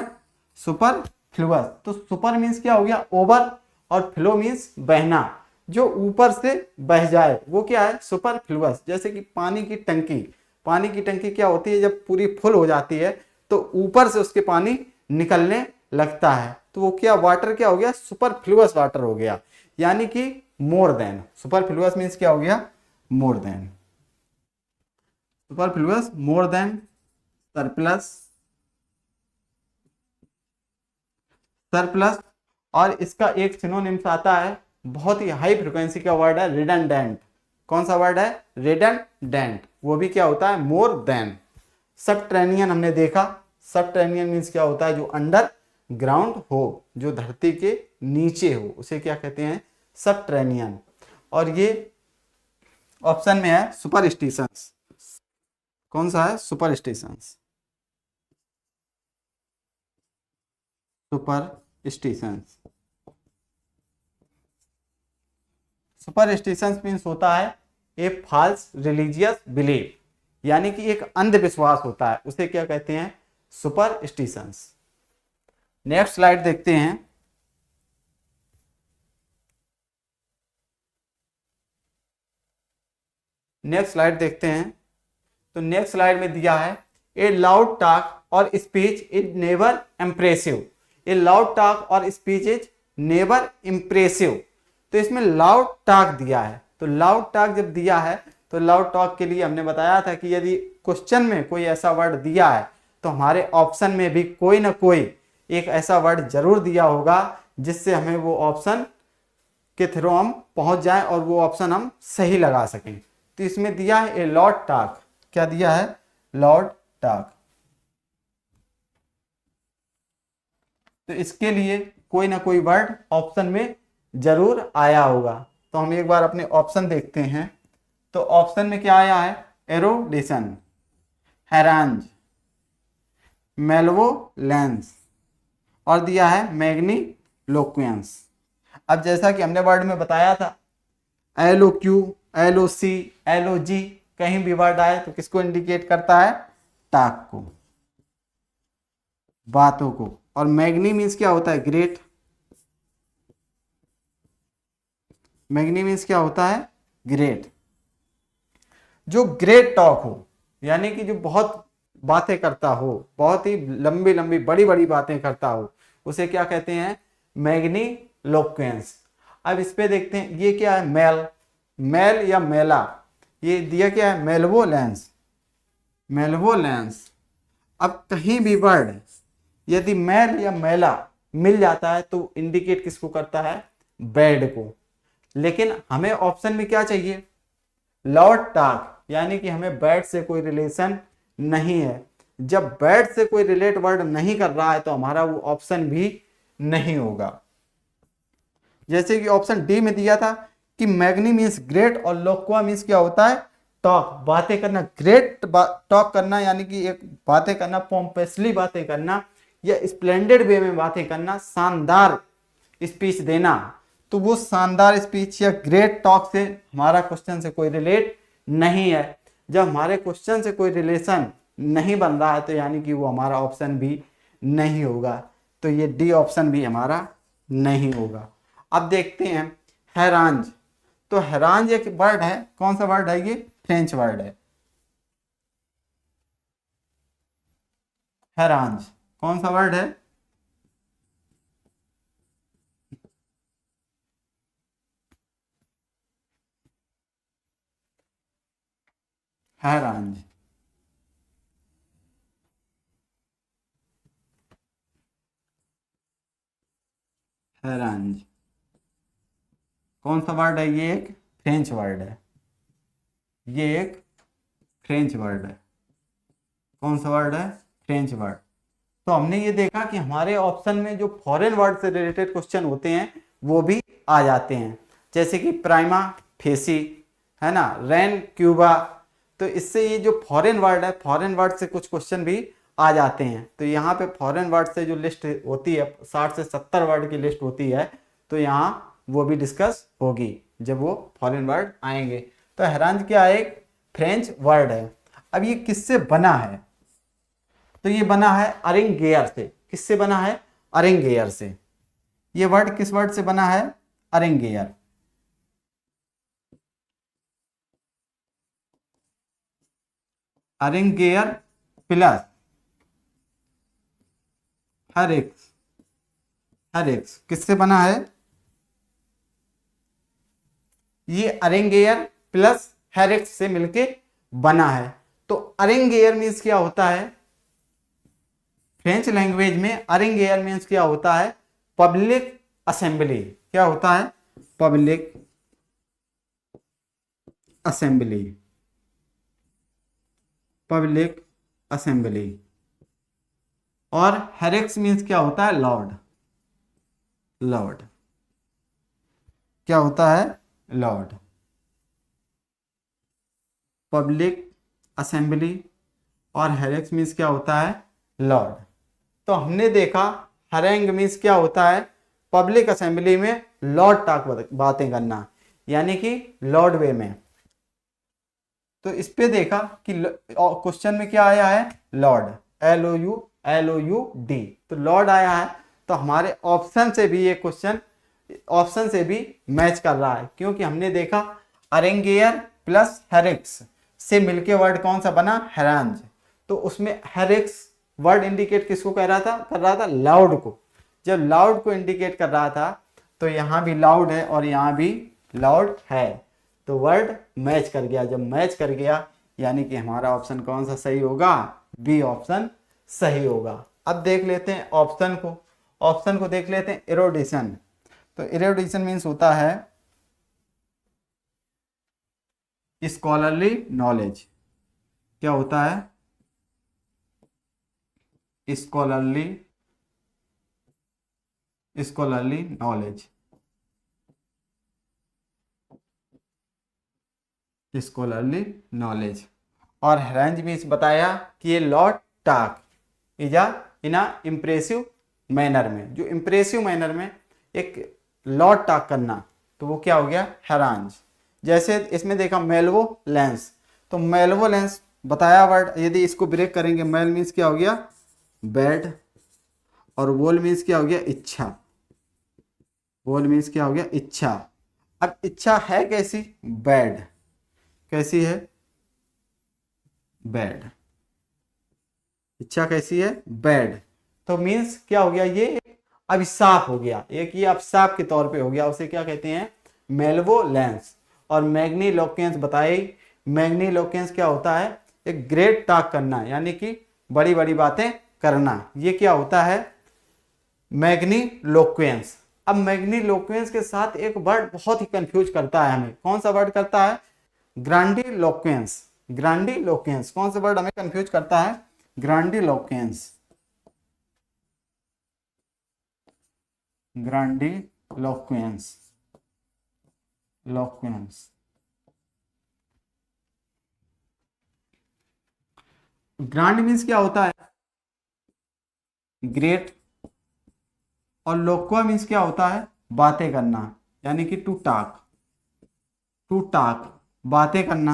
सुपरफ्लुअस। तो सुपर मीन्स क्या हो गया, ओवर, और फ्लो मीन्स बहना, जो ऊपर से बह जाए वो क्या है, सुपरफ्लुअस। जैसे कि पानी की टंकी, पानी की टंकी क्या होती है, जब पूरी फुल हो जाती है तो ऊपर से उसके पानी निकलने लगता है, तो वो क्या, वाटर क्या हो गया, सुपरफ्लुअस वाटर हो गया, यानी कि मोर देन। सुपरफ्लुअस मीन्स क्या हो गया, more than. Superfluous more than, surplus, surplus. और इसका एक सिनोनिम्स आता है, बहुत ही हाई फ्रिक्वेंसी का वर्ड है, रिडंडेंट। कौन सा वर्ड है, रिडंडेंट। वो भी क्या होता है, मोर देन। सबटेरेनियन हमने देखा, सबटेरेनियन मीन्स क्या होता है, जो अंडर ग्राउंड हो, जो धरती के नीचे हो, उसे क्या कहते हैं, सबटेरेनियन। और ये ऑप्शन में है सुपरस्टिशंस। कौन सा है, सुपरस्टिशंस, सुपरस्टिशंस। सुपरस्टिशंस मीन्स होता है ए फॉल्स रिलीजियस बिलीफ, यानी कि एक अंधविश्वास होता है, उसे क्या कहते हैं, सुपरस्टिशंस। नेक्स्ट स्लाइड देखते हैं। नेक्स्ट स्लाइड देखते हैं। तो नेक्स्ट स्लाइड में दिया है, ए लाउड टॉक और speech is never impressive. A loud talk और स्पीच इज नेवर इम्प्रेसिव। तो इसमें लाउड टॉक दिया है, तो लाउड टॉक जब दिया है तो लाउड टॉक के लिए हमने बताया था कि यदि क्वेश्चन में कोई ऐसा वर्ड दिया है तो हमारे ऑप्शन में भी कोई ना कोई एक ऐसा वर्ड जरूर दिया होगा जिससे हमें वो ऑप्शन के थ्रू हम पहुंच जाएं और वो ऑप्शन हम सही लगा सकें। तो इसमें दिया है ए लाउड टॉक, क्या दिया है, लाउड टॉक। तो इसके लिए कोई ना कोई वर्ड ऑप्शन में जरूर आया होगा। तो हम एक बार अपने ऑप्शन देखते हैं। तो ऑप्शन में क्या आया है, एरोडेशन, हैरांज, मेल्वोलेंस, और दिया है मैग्नीलोक्वेंस। अब जैसा कि हमने वर्ड में बताया था, LOQ, LOC, LOG, कहीं भी वर्ड आए तो किसको इंडिकेट करता है, टॉक को, बातों को। और मैग्नी मीन्स क्या होता है, ग्रेट। मैग्नी मीन्स क्या होता है, ग्रेट। जो ग्रेट टॉक हो, यानी कि जो बहुत बातें करता हो, बहुत ही लंबी लंबी बड़ी बड़ी बातें करता हो, उसे क्या कहते हैं, मैग्नीलोक्वेंस। अब इस पे देखते हैं, ये क्या है, मेल, मेल या मेला, ये दिया क्या है, मेल्वोलेंस, मेल्वोलेंस। अब कहीं भी वर्ड यदि मेल या मेला मिल जाता है तो इंडिकेट किसको करता है, बैड को। लेकिन हमें ऑप्शन में क्या चाहिए, लाउड टॉक, यानी कि हमें बैड से कोई रिलेशन नहीं है। जब बैड से कोई रिलेट वर्ड नहीं कर रहा है तो हमारा वो ऑप्शन भी नहीं होगा। जैसे कि ऑप्शन डी में दिया था कि मैग्नी मीन्स ग्रेट और लोक्वा मीन्स क्या होता है, टॉक, बातें करना। ग्रेट टॉक करना यानी कि एक बातें करना, पोम्पेसली बातें करना या स्प्लेंडेड वे में बातें करना, शानदार स्पीच देना। तो वो शानदार स्पीच या ग्रेट टॉक से हमारा क्वेश्चन से कोई रिलेट नहीं है। जब हमारे क्वेश्चन से कोई रिलेशन नहीं बन रहा है तो यानी कि वो हमारा ऑप्शन भी नहीं होगा। तो ये डी ऑप्शन भी हमारा नहीं होगा। अब देखते हैं हैरांज। तो हैरांज एक वर्ड है, कौन सा वर्ड है, ये फ्रेंच वर्ड है। हैरांज कौन सा वर्ड है, हैरांज। हैरांज कौन सा वर्ड है, ये एक फ्रेंच वर्ड है, ये एक फ्रेंच वर्ड है। कौन सा वर्ड है, फ्रेंच वर्ड। तो हमने ये देखा कि हमारे ऑप्शन में जो फॉरेन वर्ड से रिलेटेड क्वेश्चन होते हैं वो भी आ जाते हैं, जैसे कि प्राइमा फेसी, है ना, रेन क्यूबा। तो इससे ये जो फॉरेन वर्ड है, फॉरेन वर्ड से कुछ क्वेश्चन भी आ जाते हैं। तो यहाँ पे फॉरेन वर्ड से जो लिस्ट होती है 60 से 70 वर्ड की लिस्ट होती है, तो यहाँ वो भी डिस्कस होगी जब वो फॉरेन वर्ड आएंगे। तो हैरान क्या है, एक फ्रेंच वर्ड है। अब ये किससे बना है, तो ये बना है अरेंगेयर से। किससे बना है, अरेंगेयर से। ये वर्ड किस वर्ड से बना है, अरेंगेयर। अरेंगेयर प्लस हेरिक्स। हेरिक्स किससे बना है, ये अरेंगेयर प्लस हेरिक्स से मिलके बना है। तो अरेंगेयर मीन्स क्या होता है, फ्रेंच लैंग्वेज में अरेंगेयर मीन्स क्या होता है, पब्लिक असेंबली। क्या होता है, पब्लिक असेंबली। Public assembly. और हेरिक्स मीन्स क्या होता है, लॉर्ड। लॉर्ड क्या होता है, लॉर्ड। पब्लिक असेंबली और हेरिक्स मीन्स क्या होता है, लॉर्ड। तो हमने देखा हरेंग मीन्स क्या होता है, पब्लिक असेंबली में लॉर्ड टाक बातें करना, यानी कि लॉर्ड वे में। तो इस पे देखा कि क्वेश्चन में क्या आया है, लॉर्ड, LOUD। तो लॉर्ड आया है, तो हमारे ऑप्शन से भी ये क्वेश्चन ऑप्शन से भी मैच कर रहा है, क्योंकि हमने देखा अरेंगेयर प्लस हेरिक्स से मिलके वर्ड कौन सा बना, हेरांज। तो उसमें हेरिक्स वर्ड इंडिकेट किसको कर रहा था, लाउड को। जब लाउड को इंडिकेट कर रहा था, तो यहाँ भी लाउड है और यहाँ भी लाउड है, तो वर्ड मैच कर गया। जब मैच कर गया यानी कि हमारा ऑप्शन कौन सा सही होगा, बी ऑप्शन सही होगा। अब देख लेते हैं ऑप्शन को। ऑप्शन को देख लेते हैं, इरोडिशन। तो इरोडिशन मीन्स होता है स्कॉलरली नॉलेज। क्या होता है, स्कॉलरली नॉलेज। Scholarly knowledge. और हेरेंज मीन्स बताया कि ये lord talk is in a impressive manner में, जो इम्प्रेसिव मैनर में एक लॉर्ड टाक करना, तो वो क्या हो गया, हेरांज। जैसे इसमें देखा मेल्वो लेंस, तो मेल्वो लेंस बताया वर्ड, यदि इसको ब्रेक करेंगे, मेल मीन्स क्या हो गया, बैड, और वोल मीन्स क्या हो गया, इच्छा। वोल मीन्स क्या हो गया, इच्छा। अब इच्छा है कैसी, बैड। कैसी है, बैड। इच्छा कैसी है, बैड। तो मीन्स क्या हो गया, ये अभिशाप हो गया, एक ये अभिशाप के तौर पे हो गया, उसे क्या कहते हैं, मेल्वोलेंस। और मैग्नीलोक्वेंस बताए, मैग्नीलोक्वेंस क्या होता है, एक ग्रेट टॉक करना, यानी कि बड़ी बड़ी बातें करना, ये क्या होता है, मैग्नीलोक्वेंस। अब मैग्नीलोक्वेंस के साथ एक वर्ड बहुत ही कंफ्यूज करता है हमें, कौन सा वर्ड करता है, ग्रांडिलोक्वेंस। ग्रांडिलोक्वेंस कौन सा वर्ड हमें कंफ्यूज करता है, ग्रांडिलोक्वेंस। ग्रांडिलोक्वेंस, लोक्वेंस। ग्रांड मीन्स क्या होता है, ग्रेट, और लोक्वा मीन्स क्या होता है, बातें करना, यानी कि टू टॉक। टू टॉक बातें करना,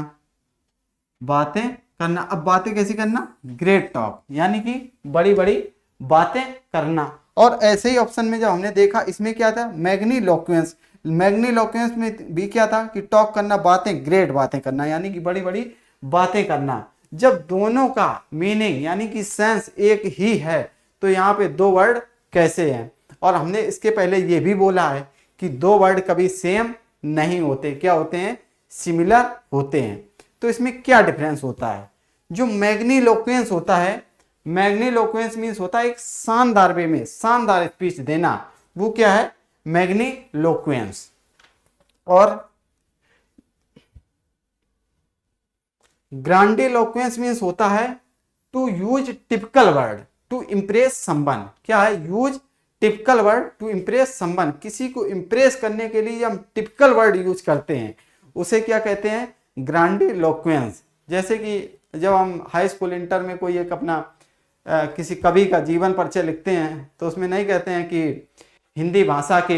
बातें करना। अब बातें कैसी करना, ग्रेट टॉक, यानी कि बड़ी बड़ी बातें करना। और ऐसे ही ऑप्शन में जब हमने देखा, इसमें क्या था, मैग्नीलोक्वेंस। मैग्नीलोक्वेंस में भी क्या था कि टॉक करना, बातें, ग्रेट बातें करना, यानी कि बड़ी बड़ी बातें करना। जब दोनों का मीनिंग यानी कि सेंस एक ही है, तो यहाँ पे दो वर्ड कैसे हैं। और हमने इसके पहले ये भी बोला है कि दो वर्ड कभी सेम नहीं होते, क्या होते हैं, सिमिलर होते हैं। तो इसमें क्या डिफरेंस होता है, जो मैग्नीलोक्वेंस होता है, मैग्नीलोक्वेंस मीन्स होता है एक शानदार वे में शानदार स्पीच देना, वो क्या है, मैग्नीलोक्वेंस। और ग्रांडिलोक्वेंस मीन्स होता है to use typical word to impress someone. क्या है, use typical word to impress someone, किसी को इम्प्रेस करने के लिए हम टिपिकल वर्ड यूज करते हैं, उसे क्या कहते हैं, ग्रांडिलोक्वेंस। जैसे कि जब हम हाई स्कूल इंटर में कोई एक अपना किसी कवि का जीवन परिचय लिखते हैं, तो उसमें नहीं कहते हैं कि हिंदी भाषा के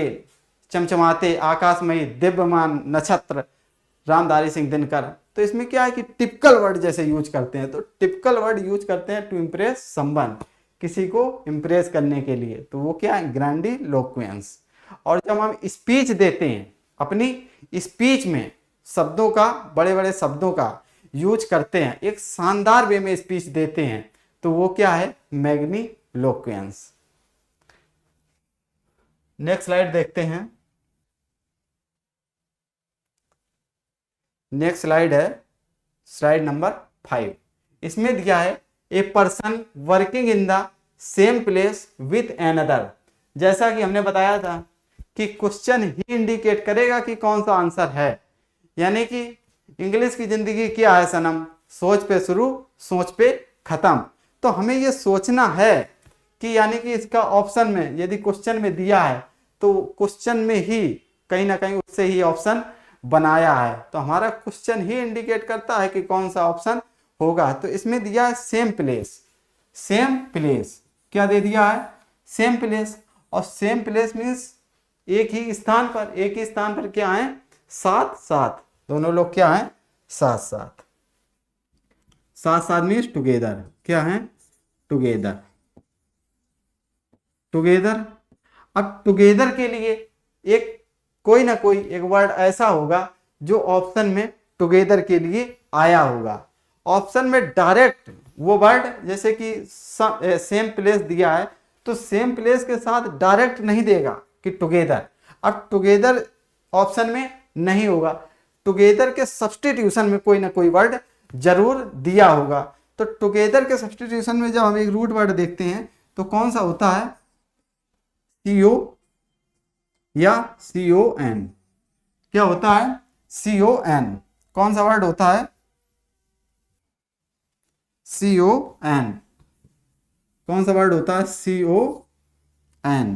चमचमाते आकाशमयी दिव्यमान नक्षत्र रामधारी सिंह दिनकर। तो इसमें क्या है कि टिपिकल वर्ड जैसे यूज करते हैं, तो टिपिकल वर्ड यूज करते हैं टू इम्प्रेस समवन, किसी को इम्प्रेस करने के लिए, तो वो क्या है ग्रैंडिलोक्वेंस। और जब हम स्पीच देते हैं, अपनी स्पीच में शब्दों का, बड़े बड़े शब्दों का यूज करते हैं, एक शानदार वे में स्पीच देते हैं, तो वो क्या है मैग्नीलोक्वेंस। नेक्स्ट स्लाइड देखते हैं। नेक्स्ट स्लाइड है स्लाइड नंबर 5। इसमें दिया है a person working in the same place with another. जैसा कि हमने बताया था कि क्वेश्चन ही इंडिकेट करेगा कि कौन सा आंसर है, यानी कि इंग्लिश की जिंदगी क्या है सनम, सोच पे शुरू सोच पे खत्म। तो हमें ये सोचना है कि यानी कि इसका ऑप्शन में यदि क्वेश्चन में दिया है तो क्वेश्चन में ही कहीं ना कहीं उससे ही ऑप्शन बनाया है, तो हमारा क्वेश्चन ही इंडिकेट करता है कि कौन सा ऑप्शन होगा। तो इसमें दिया है सेम प्लेस। सेम प्लेस क्या दे दिया है, सेम प्लेस। और सेम प्लेस मीन्स एक ही स्थान पर, एक ही स्थान पर क्या है साथ साथ, दोनों लोग क्या है साथ साथ। साथ साथ मीन्स टुगेदर, क्या है टुगेदर, टुगेदर। अब टुगेदर के लिए एक कोई ना कोई एक वर्ड ऐसा होगा जो ऑप्शन में टुगेदर के लिए आया होगा। ऑप्शन में डायरेक्ट वो वर्ड, जैसे कि सेम प्लेस दिया है तो सेम प्लेस के साथ डायरेक्ट नहीं देगा कि टुगेदर। अब टुगेदर ऑप्शन में नहीं होगा, टुगेदर के सब्स्टिट्यूशन में कोई ना कोई वर्ड जरूर दिया होगा। तो टुगेदर के सब्स्टिट्यूशन में जब हम एक रूट वर्ड देखते हैं तो कौन सा होता है, CO या CON। क्या होता है CON, कौन सा वर्ड होता है CON, कौन सा वर्ड होता है CON,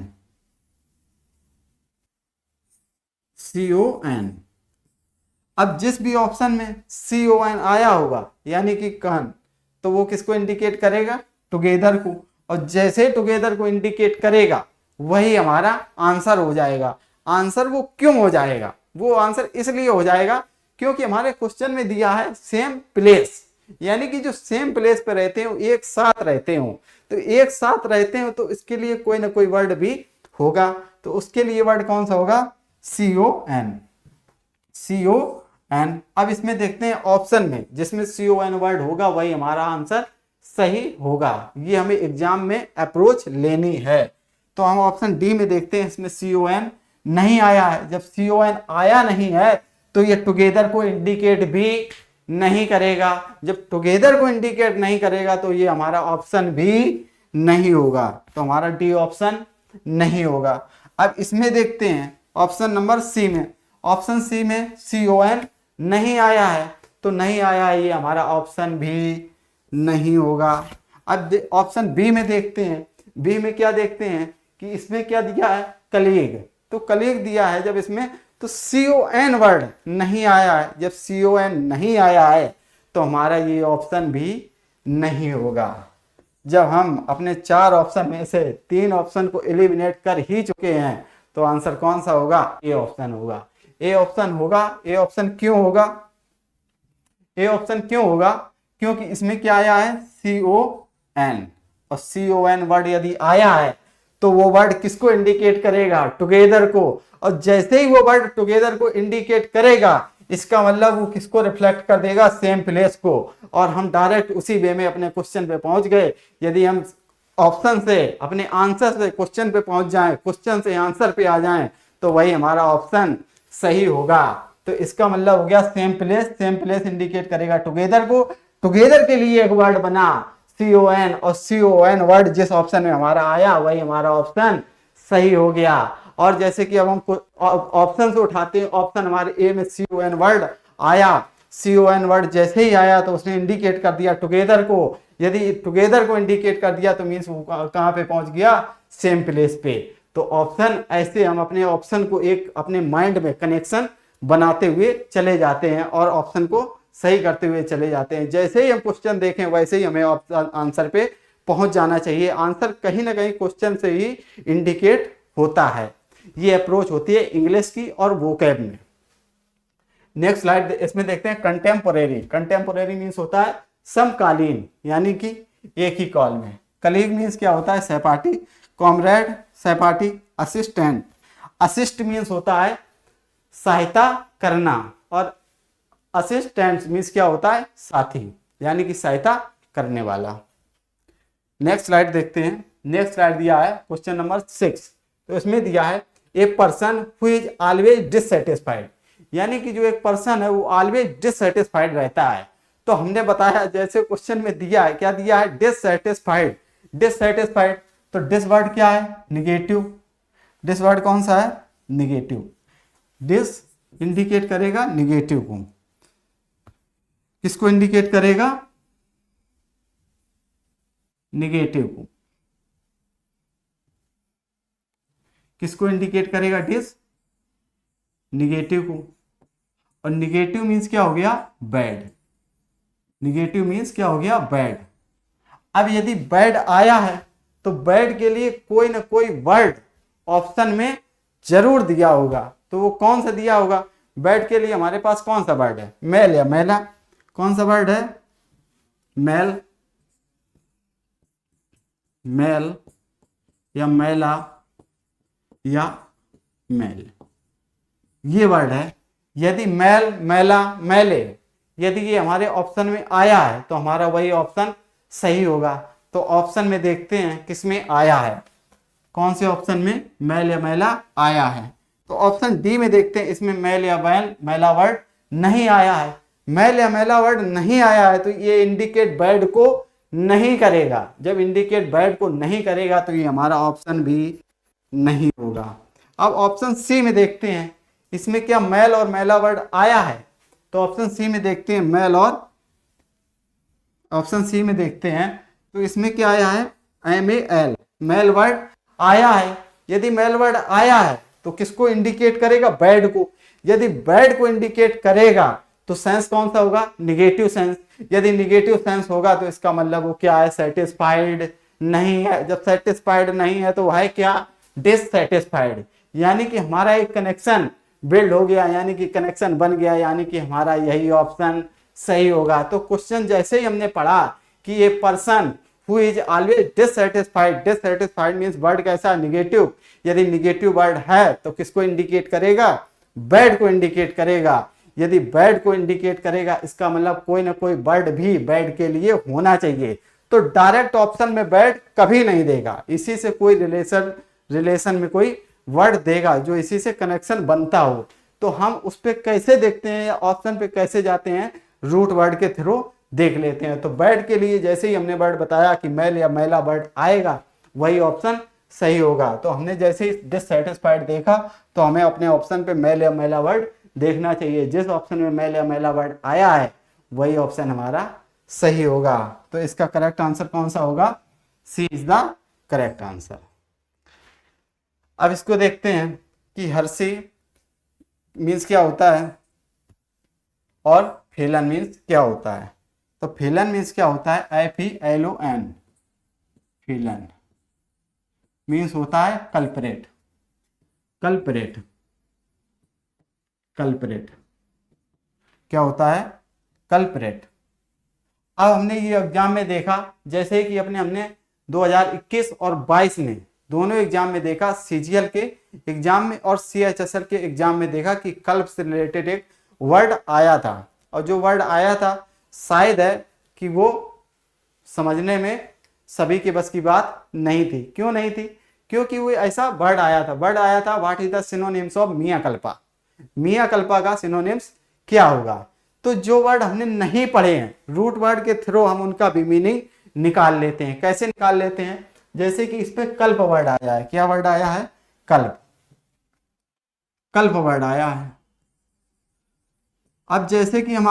CON। अब जिस भी ऑप्शन में CON आया होगा यानी कि कहन, तो वो किसको इंडिकेट करेगा टुगेदर को, और जैसे टुगेदर को इंडिकेट करेगा वही हमारा आंसर हो जाएगा। आंसर वो क्यों हो जाएगा, वो आंसर इसलिए हो जाएगा क्योंकि हमारे क्वेश्चन में दिया है सेम प्लेस, यानी कि जो सेम प्लेस पे रहते हो एक साथ रहते हो, तो एक साथ रहते हो तो इसके लिए कोई ना कोई वर्ड भी होगा। तो उसके लिए वर्ड कौन सा होगा CON, CON। अब इसमें देखते हैं ऑप्शन में जिसमें CON वर्ड होगा वही हमारा आंसर सही होगा। ये हमें एग्जाम में अप्रोच लेनी है। तो हम ऑप्शन डी में देखते हैं, इसमें CON नहीं आया है। जब CON आया नहीं है तो ये टुगेदर को इंडिकेट भी नहीं करेगा। जब टुगेदर को इंडिकेट नहीं करेगा तो ये हमारा ऑप्शन भी नहीं होगा, तो हमारा डी ऑप्शन नहीं होगा। अब इसमें देखते हैं ऑप्शन नंबर सी में, ऑप्शन सी में CON नहीं आया है, तो नहीं आया है ये हमारा ऑप्शन भी नहीं होगा। अब ऑप्शन बी में देखते हैं, बी में क्या देखते हैं कि इसमें क्या दिया है कलीग, तो कलीग दिया है जब इसमें, तो CON वर्ड नहीं आया है। जब CON नहीं आया है तो हमारा ये ऑप्शन भी नहीं होगा। जब हम अपने 4 ऑप्शन में से 3 ऑप्शन को एलिमिनेट कर ही चुके हैं तो आंसर कौन सा होगा, ए ऑप्शन होगा। ए ऑप्शन होगा। ए ऑप्शन क्यों होगा, ए ऑप्शन क्यों होगा, क्योंकि इसमें क्या आया है CON, और CON वर्ड यदि आया है तो वो वर्ड किसको इंडिकेट करेगा टुगेदर को, और जैसे ही वो वर्ड टुगेदर को इंडिकेट करेगा इसका मतलब वो किसको रिफ्लेक्ट कर देगा सेम प्लेस को, और हम डायरेक्ट उसी वे में अपने क्वेश्चन पे पहुंच गए। यदि हम ऑप्शन से अपने आंसर से क्वेश्चन पे पहुंच जाएं, क्वेश्चन से आंसर पे आ जाएं, तो वही हमारा ऑप्शन सही होगा। तो इसका मतलब हो गया same place, same place indicate करेगा टुगेदर को। टुगेदर के लिए एक वर्ड बना CON, और CON वर्ड जिस ऑप्शन में हमारा आया वही हमारा ऑप्शन सही हो गया। और जैसे कि अब हम ऑप्शन से उठाते हैं, ऑप्शन हमारे ए में CON वर्ड आया, CON वर्ड जैसे ही आया तो उसने इंडिकेट कर दिया टुगेदर को। यदि टुगेदर को इंडिकेट कर दिया तो मीन्स वो कहाँ पे पहुंच गया सेम प्लेस पे। तो ऑप्शन ऐसे हम अपने ऑप्शन को एक अपने माइंड में कनेक्शन बनाते हुए चले जाते हैं और ऑप्शन को सही करते हुए चले जाते हैं। जैसे ही हम क्वेश्चन देखें वैसे ही हमें आंसर पे पहुंच जाना चाहिए। आंसर कहीं ना कहीं क्वेश्चन से ही इंडिकेट होता है। ये अप्रोच होती है इंग्लिश की और वोकैब में। नेक्स्ट स्लाइड इसमें देखते हैं कंटेम्पोरेरी। कंटेम्पोरेरी मीन्स होता है समकालीन, यानी कि एक ही कॉल में। कलीग मीन्स क्या होता है? सहपाठी। कॉमरेड सहपाठी। असिस्टेंट, असिस्ट मीन्स होता है सहायता करना, और असिस्टेंट मीन्स क्या होता है? साथी, यानी कि सहायता करने वाला। नेक्स्ट स्लाइड देखते हैं। नेक्स्ट स्लाइड दिया है क्वेश्चन नंबर 6। तो इसमें दिया है a person who is always dissatisfied, यानी कि जो एक पर्सन है वो ऑलवेज डिससेटिस्फाइड रहता है। तो हमने बताया जैसे क्वेश्चन में दिया है, क्या दिया है? डिससेटिस्फाइड। डिससेटिस्फाइड, तो डिस वर्ड क्या है? निगेटिव। डिस वर्ड कौन सा है? निगेटिव। डिस इंडिकेट करेगा निगेटिव को। किसको इंडिकेट करेगा? निगेटिव को। किसको इंडिकेट करेगा? डिस, निगेटिव को। और निगेटिव मीन्स क्या हो गया? बैड। निगेटिव मीन्स क्या हो गया? बैड। अब यदि बैड आया है तो बैड के लिए कोई ना कोई वर्ड ऑप्शन में जरूर दिया होगा। तो वो कौन सा दिया होगा? बैड के लिए हमारे पास कौन सा वर्ड है? मेल या महिला? कौन सा वर्ड है? मेल, मेल या महिला या मेल, ये वर्ड है। यदि मेल, महिला, मेले, यदि ये हमारे ऑप्शन में आया है तो हमारा वही ऑप्शन सही होगा। तो ऑप्शन में देखते हैं किसमें आया है, कौन से ऑप्शन में मेल या महिला आया है। तो ऑप्शन डी में देखते हैं, इसमें मेल या महिला वर्ड नहीं आया है। मेल या महिला वर्ड नहीं आया है तो ये इंडिकेट बैड को नहीं करेगा। जब इंडिकेट बैड को नहीं करेगा तो ये हमारा ऑप्शन भी नहीं होगा। अब ऑप्शन सी में देखते हैं, इसमें क्या मेल और महिला वर्ड आया है? तो ऑप्शन सी में देखते हैं मेल और, ऑप्शन सी में देखते हैं तो इसमें क्या आया है? MEL, मेल वर्ड आया है। यदि मेल वर्ड आया है तो किसको इंडिकेट करेगा? बैड को। यदि बैड को इंडिकेट करेगा तो सेंस कौन सा होगा? Negative sense. यदि निगेटिव सेंस होगा तो इसका मतलब वो क्या है? सेटिस्फाइड नहीं है। जब सेटिस्फाइड नहीं है तो वह है क्या? डिससेटिस्फाइड। यानी कि हमारा एक कनेक्शन बिल्ड हो गया, यानी कि कनेक्शन बन गया, यानी कि हमारा यही ऑप्शन सही होगा। तो क्वेश्चन जैसे ही हमने पढ़ा कि ये person who is always dissatisfied, dissatisfied means word कैसा? निगेटिव। यदि निगेटिव वर्ड है तो किसको इंडिकेट करेगा? बैड को इंडिकेट करेगा। यदि बैड को इंडिकेट करेगा इसका मतलब कोई ना कोई वर्ड भी बैड के लिए होना चाहिए। तो डायरेक्ट ऑप्शन में बैड कभी नहीं देगा, इसी से कोई रिलेशन में कोई वर्ड देगा जो इसी से कनेक्शन बनता हो। तो हम उस पर कैसे देखते हैं या ऑप्शन पे कैसे जाते हैं? रूट वर्ड के थ्रू देख लेते हैं। तो बैड के लिए जैसे ही हमने वर्ड बताया कि मेल या महिला वर्ड आएगा वही ऑप्शन सही होगा। तो हमने जैसे ही डिससेटिस्फाइड देखा तो हमें अपने ऑप्शन पे मेल या महिला वर्ड देखना चाहिए। जिस ऑप्शन में मेल या महिला वर्ड आया है वही ऑप्शन हमारा सही होगा। तो इसका करेक्ट आंसर कौन सा होगा? सी इज द करेक्ट आंसर। अब इसको देखते हैं कि हर्षी मीन्स क्या होता है और फेलन मीन्स क्या होता है। तो फेलन मीन्स क्या होता है? FELON। फेलन मीन्स होता है कल्परेट। कल्परेट, कल्परेट क्या होता है? कल्परेट। अब हमने ये एग्जाम में देखा, जैसे कि हमने 2021 और 22 में दोनों एग्जाम में देखा, CGL के एग्जाम में और CHSL के एग्जाम में देखा कि कल्प से रिलेटेड एक वर्ड आया था। और जो वर्ड आया था शायद है कि वो समझने में सभी के बस की बात नहीं थी। क्यों नहीं थी? क्योंकि वो ऐसा वर्ड आया था। वर्ड आया था what is the synonyms of mea culpa. Mea culpa का सिनोनिम्स क्या होगा? तो जो वर्ड हमने नहीं पढ़े हैं रूट वर्ड के थ्रू हम उनका भी मीनिंग निकाल लेते हैं। कैसे निकाल लेते हैं? जैसे कि इस पे कल्प वर्ड आया है। क्या वर्ड आया है? कल्प। कल्प वर्ड आया है। अब जैसे कि हम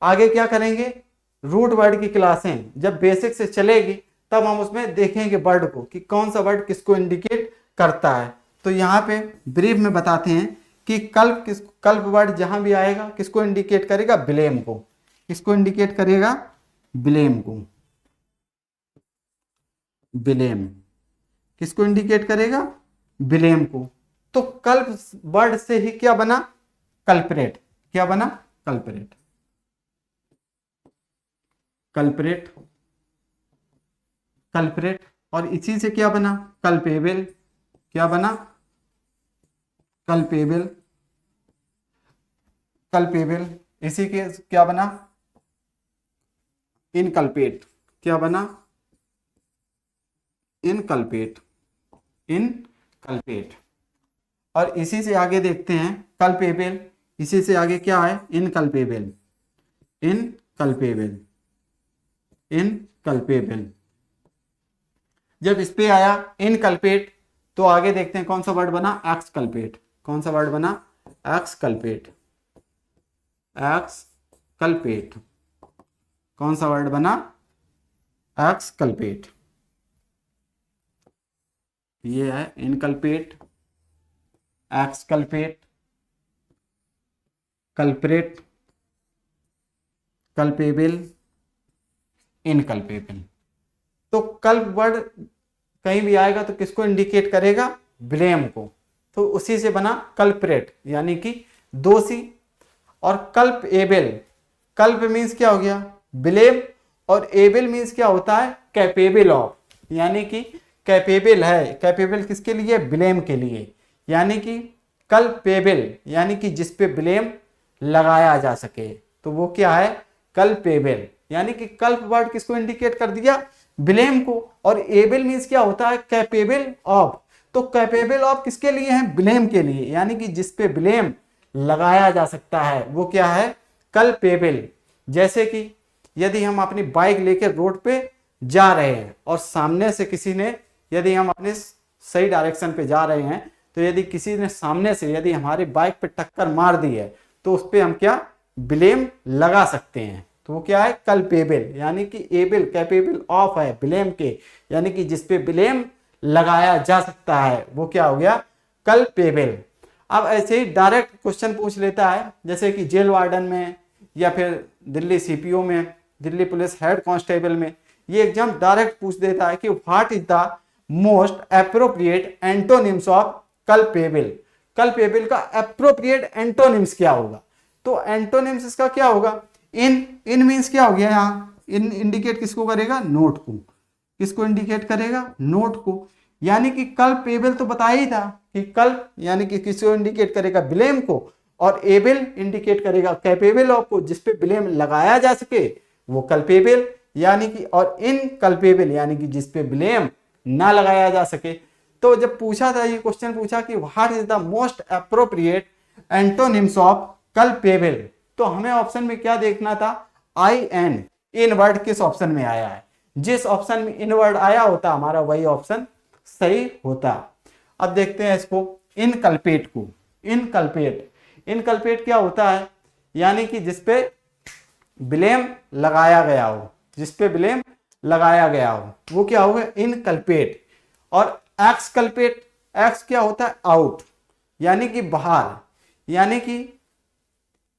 आगे क्या करेंगे? रूट वर्ड की क्लासें जब बेसिक से चलेगी तब हम उसमें देखेंगे वर्ड को कि कौन सा वर्ड किसको इंडिकेट करता है। तो यहाँ पे ब्रीफ में बताते हैं कि कल्प वर्ड जहां भी आएगा किसको इंडिकेट करेगा? ब्लेम को। किसको इंडिकेट करेगा? ब्लेम को। ब्लेम किसको इंडिकेट करेगा? ब्लेम को। तो कल्प वर्ड से ही क्या बना, कल्परेट। क्या बना, कल्परेट। Culprit, culprit. और इसी से क्या बना, कल्पेबल। क्या बना, कल्पेबल, कल्पेबल। इसी के क्या बना, इनकल्पेट। क्या बना, इनकल्पेट, इनकल्पेट। और इसी से आगे देखते हैं कल्पेबल। इसी से आगे क्या है, इनकल्पेबल, इनकल्पेबल, इनकल्पेबल। जब इस पे आया इनकल्पेट, तो आगे देखते हैं कौन सा वर्ड बना, एक्सकल्पेट। कौन सा वर्ड बना, एक्सकल्पेट, एक्सकल्पेट। कौन सा वर्ड बना, एक्सकल्पेट। ये है इनकल्पेट, एक्सकल्पेट, कल्परेट, कल्पेबल, इनकल्पेबल। तो कल्प वर्ड कहीं भी आएगा तो किसको इंडिकेट करेगा, ब्लेम को। तो उसी से बना कल्परेट यानी कि दोषी। और कल्प एबल, कल्प मीन्स क्या हो गया, ब्लेम। और एबल मीन्स क्या होता है, कैपेबल ऑफ, यानी कि कैपेबल है। कैपेबल किसके लिए, ब्लेम के लिए। यानी कि कल्पेबल यानी कि जिस पे ब्लेम लगाया जा सके, तो वो क्या है, कल्पेबल। यानी कि कल्प वर्ड किसको इंडिकेट कर दिया, ब्लेम को। और एबल मीन्स क्या होता है, कैपेबल ऑफ। तो कैपेबल ऑफ किसके लिए है, ब्लेम के लिए। यानी कि जिस पे ब्लेम लगाया जा सकता है वो क्या है, कल्पेबल। जैसे कि यदि हम अपनी बाइक लेकर रोड पे जा रहे हैं और सामने से किसी ने, यदि हम अपने सही डायरेक्शन पे जा रहे हैं, तो यदि किसी ने सामने से यदि हमारी बाइक पे टक्कर मार दी है, तो उस पे हम क्या, ब्लेम लगा सकते हैं। तो वो क्या है, कल्पेबल। यानी कि एबल कैपेबल ऑफ है ब्लेम के, यानी कि जिस पे ब्लेम लगाया जा सकता है वो क्या हो गया, कल्पेबल। अब ऐसे ही डायरेक्ट क्वेश्चन पूछ लेता है, जैसे कि जेल वार्डन में या फिर दिल्ली सीपीओ में, दिल्ली पुलिस हेड कांस्टेबल में, ये एग्जाम डायरेक्ट पूछ देता है कि what is the most appropriate antonyms of culpable. Culpable का एप्रोप्रिएट एंटोनिम्स क्या होगा, तो एंटोनिम्स इसका क्या होगा, इन मीन्स क्या हो गया, यहाँ इन इंडिकेट किसको करेगा, नोट को। किसको इंडिकेट करेगा, नोट को। यानी कि कल्पेबल तो बताया ही था कि कल्प यानी कि किसको इंडिकेट करेगा, ब्लेम को। और एबल इंडिकेट करेगा कैपेबल ऑफ को, जिसपे ब्लेम लगाया जा सके वो कल्पेबल। यानी कि और इनकल्पेबल यानी कि जिसपे ब्लेम ना लगाया जा सके। तो जब पूछा था, ये क्वेश्चन पूछा कि what is the most appropriate antonyms of culpable, तो हमें ऑप्शन में क्या देखना था, आई एन, इन वर्ड किस ऑप्शन में आया है। जिस ऑप्शन में इन वर्ड आया होता हमारा वही ऑप्शन सही होता। अब देखते हैं इसको, इनकल्पेट को। इनकल्पेट, इनकल्पेट क्या होता है, यानी कि जिसपे ब्लेम लगाया गया हो, जिसपे ब्लेम लगाया गया हो वो क्या होगा, इनकल्पेट। और एक्सकल्पेट, एक्स क्या होता है, आउट यानी कि बाहर, यानी कि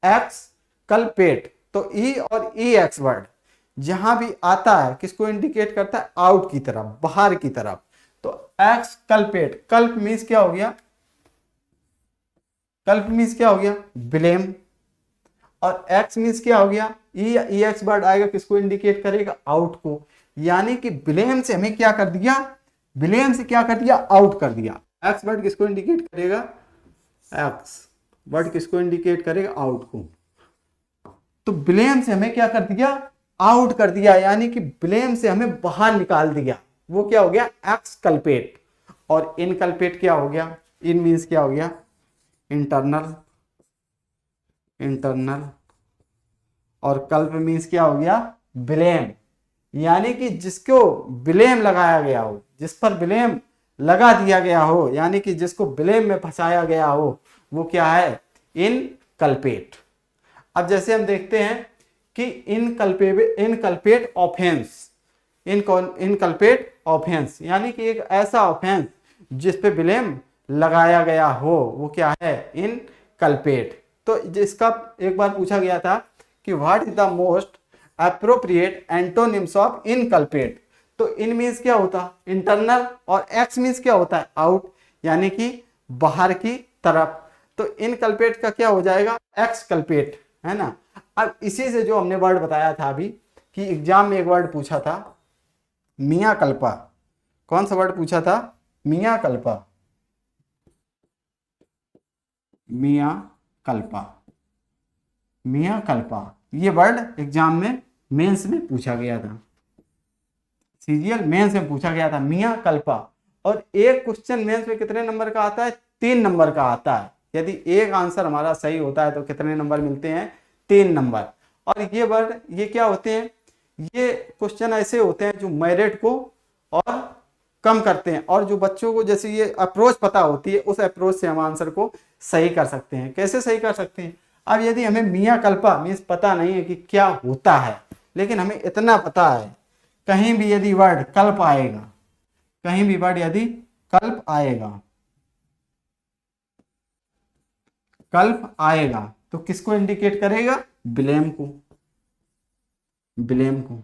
एक्स कल्पेट। तो ई और ई एक्स वर्ड जहां भी आता है किसको इंडिकेट करता है, आउट की तरफ, बाहर की तरफ। तो एक्स कल्पेट, कल्प मीन्स क्या हो गया, कल्प मीन्स क्या हो गया, ब्लेम। और एक्स मीन्स क्या हो गया, ई एक्स वर्ड आएगा किसको इंडिकेट करेगा, आउट को। यानी कि ब्लेम से हमें क्या कर दिया, ब्लेम से क्या कर दिया, आउट कर दिया। एक्स वर्ड किसको इंडिकेट करेगा, एक्स वर्ड किसको इंडिकेट करेगा, आउट को। तो ब्लेम से हमें क्या कर दिया, आउट कर दिया, यानी कि ब्लेम से हमें बाहर निकाल दिया। वो क्या हो गया, एक्स कल्पेट। और इनकल्पेट क्या हो गया, इन मीन्स क्या हो गया, इंटरनल, इंटरनल। और कल्प मीन्स क्या हो गया, ब्लेम। यानी कि जिसको ब्लेम लगाया गया हो, जिस पर ब्लेम लगा दिया गया हो, यानी कि जिसको ब्लेम में फंसाया गया हो वो क्या है, इनकल्पेट। अब जैसे हम देखते हैं कि इनकल्पेट ऑफेंस, इनकल्पेट ऑफेंस यानी कि एक ऐसा ऑफेंस जिस पे ब्लेम लगाया गया हो वो क्या है, इनकल्पेट। तो जिसका एक बार पूछा गया था कि what is the most appropriate antonyms of inculpate. तो इन मीन्स क्या होता है, इंटरनल। और एक्स मीन्स क्या होता है, आउट। यानी कि बाहर की तरफ। तो इनकल्पेट का क्या हो जाएगा, एक्सकल्पेट, है ना। अब इसी से जो हमने वर्ड बताया था अभी कि एग्जाम में एक वर्ड पूछा था मियाँ कल्पा, कौन सा वर्ड पूछा था, मियाँ कल्पा, मियाँ कल्पा, मियाँ कल्पा, ये वर्ड एग्जाम में मेंस में पूछा गया था, सीजीएल मेंस में पूछा गया था मियाँ कल्पा। और एक क्वेश्चन मेंस में कितने नंबर का आता है, 3 नंबर का आता है। यदि एक आंसर हमारा सही होता है तो कितने नंबर मिलते हैं, 3 नंबर। और ये वर्ड ये क्या होते हैं, ये क्वेश्चन ऐसे होते हैं जो मेरिट को और कम करते हैं, और जो बच्चों को जैसे ये अप्रोच पता होती है उस अप्रोच से हम आंसर को सही कर सकते हैं। कैसे सही कर सकते हैं, अब यदि हमें मियाँ कल्पा मीन्स पता नहीं है कि क्या होता है, लेकिन हमें इतना पता है कहीं भी यदि वर्ड कल्प आएगा, कहीं भी वर्ड यदि कल्प आएगा, कल्प आएगा तो किसको इंडिकेट करेगा, ब्लेम को, ब्लेम को।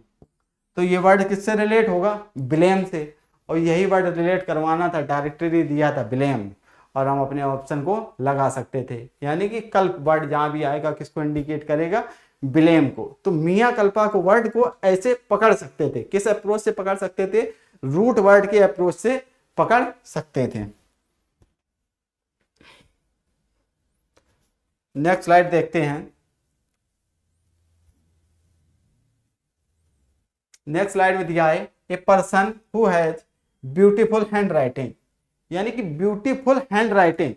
तो ये वर्ड किससे रिलेट होगा, ब्लेम से। और यही वर्ड रिलेट करवाना था, डायरेक्टरी दिया था ब्लेम, और हम अपने ऑप्शन को लगा सकते थे। यानी कि कल्प वर्ड जहां भी आएगा किसको इंडिकेट करेगा, ब्लेम को। तो मियाँ कल्पा को वर्ड को ऐसे पकड़ सकते थे, किस अप्रोच से पकड़ सकते थे, रूट वर्ड के अप्रोच से पकड़ सकते थे। नेक्स्ट स्लाइड देखते हैं। नेक्स्ट स्लाइड में दिया है a person who has beautiful hand writing, यानी कि ब्यूटीफुल हैंड राइटिंग।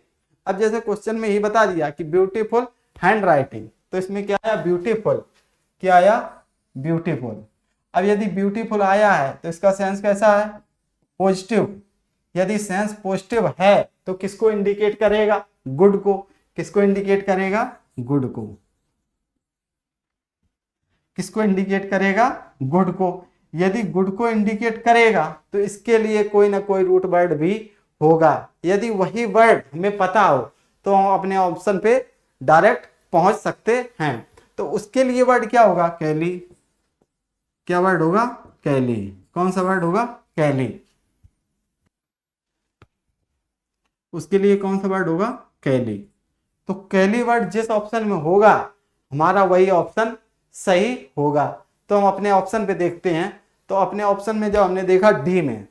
अब जैसे क्वेश्चन में ही बता दिया कि ब्यूटीफुल हैंड राइटिंग, तो इसमें क्या आया, ब्यूटीफुल, क्या आया, ब्यूटीफुल। अब यदि ब्यूटीफुल आया है तो इसका सेंस कैसा है, पॉजिटिव। यदि सेंस पॉजिटिव है तो किसको इंडिकेट करेगा, गुड को। किसको इंडिकेट करेगा, गुड को। किसको इंडिकेट करेगा, गुड को। यदि गुड को इंडिकेट करेगा तो इसके लिए कोई ना कोई रूट वर्ड भी होगा। यदि वही वर्ड हमें पता हो तो हम अपने ऑप्शन पे डायरेक्ट पहुंच सकते हैं। तो उसके लिए वर्ड क्या होगा, कैली। क्या वर्ड होगा, कैली। कौन सा वर्ड होगा, कैली। उसके लिए कौन सा वर्ड होगा, कैली। तो कैली वर्ड जिस ऑप्शन में होगा हमारा वही ऑप्शन सही होगा। तो हम अपने ऑप्शन पे देखते हैं। तो अपने ऑप्शन में जब हमने देखा डी में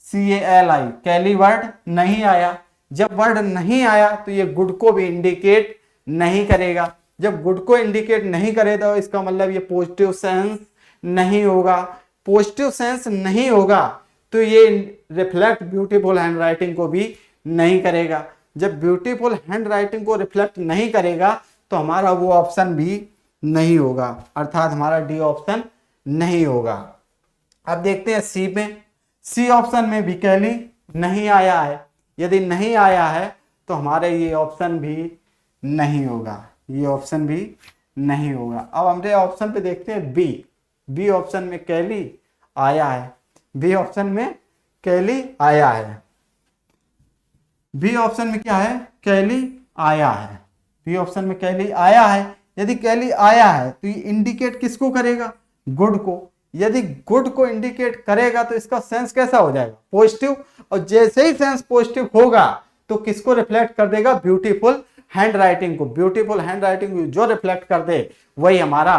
CALI, कैली वर्ड नहीं आया। जब वर्ड नहीं आया तो ये गुड को भी इंडिकेट नहीं करेगा। जब गुड को इंडिकेट नहीं करे तो इसका मतलब ये पॉजिटिव सेंस नहीं होगा। पॉजिटिव सेंस नहीं होगा तो ये रिफ्लेक्ट ब्यूटीफुल हैंड राइटिंग को भी नहीं करेगा। जब ब्यूटीफुल हैंड राइटिंग को रिफ्लेक्ट नहीं करेगा तो हमारा वो ऑप्शन भी नहीं होगा, अर्थात हमारा डी ऑप्शन नहीं होगा। अब देखते हैं सी में। सी ऑप्शन में भी कैली नहीं आया है। यदि नहीं आया है तो हमारे ये ऑप्शन भी नहीं होगा, ये ऑप्शन भी नहीं होगा। अब हमने ऑप्शन पे देखते हैं बी। बी ऑप्शन में कैली आया है। बी ऑप्शन में कैली आया है। बी ऑप्शन में क्या है, कैली आया है। बी ऑप्शन में कैली आया है। यदि कैली आया है तो ये इंडिकेट किसको करेगा, गुड को। यदि गुड को इंडिकेट करेगा तो इसका सेंस कैसा हो जाएगा, पॉजिटिव। और जैसे ही सेंस पॉजिटिव होगा तो किसको रिफ्लेक्ट कर देगा, ब्यूटीफुल हैंड राइटिंग को। ब्यूटीफुल हैंड राइटिंग जो रिफ्लेक्ट कर दे वही हमारा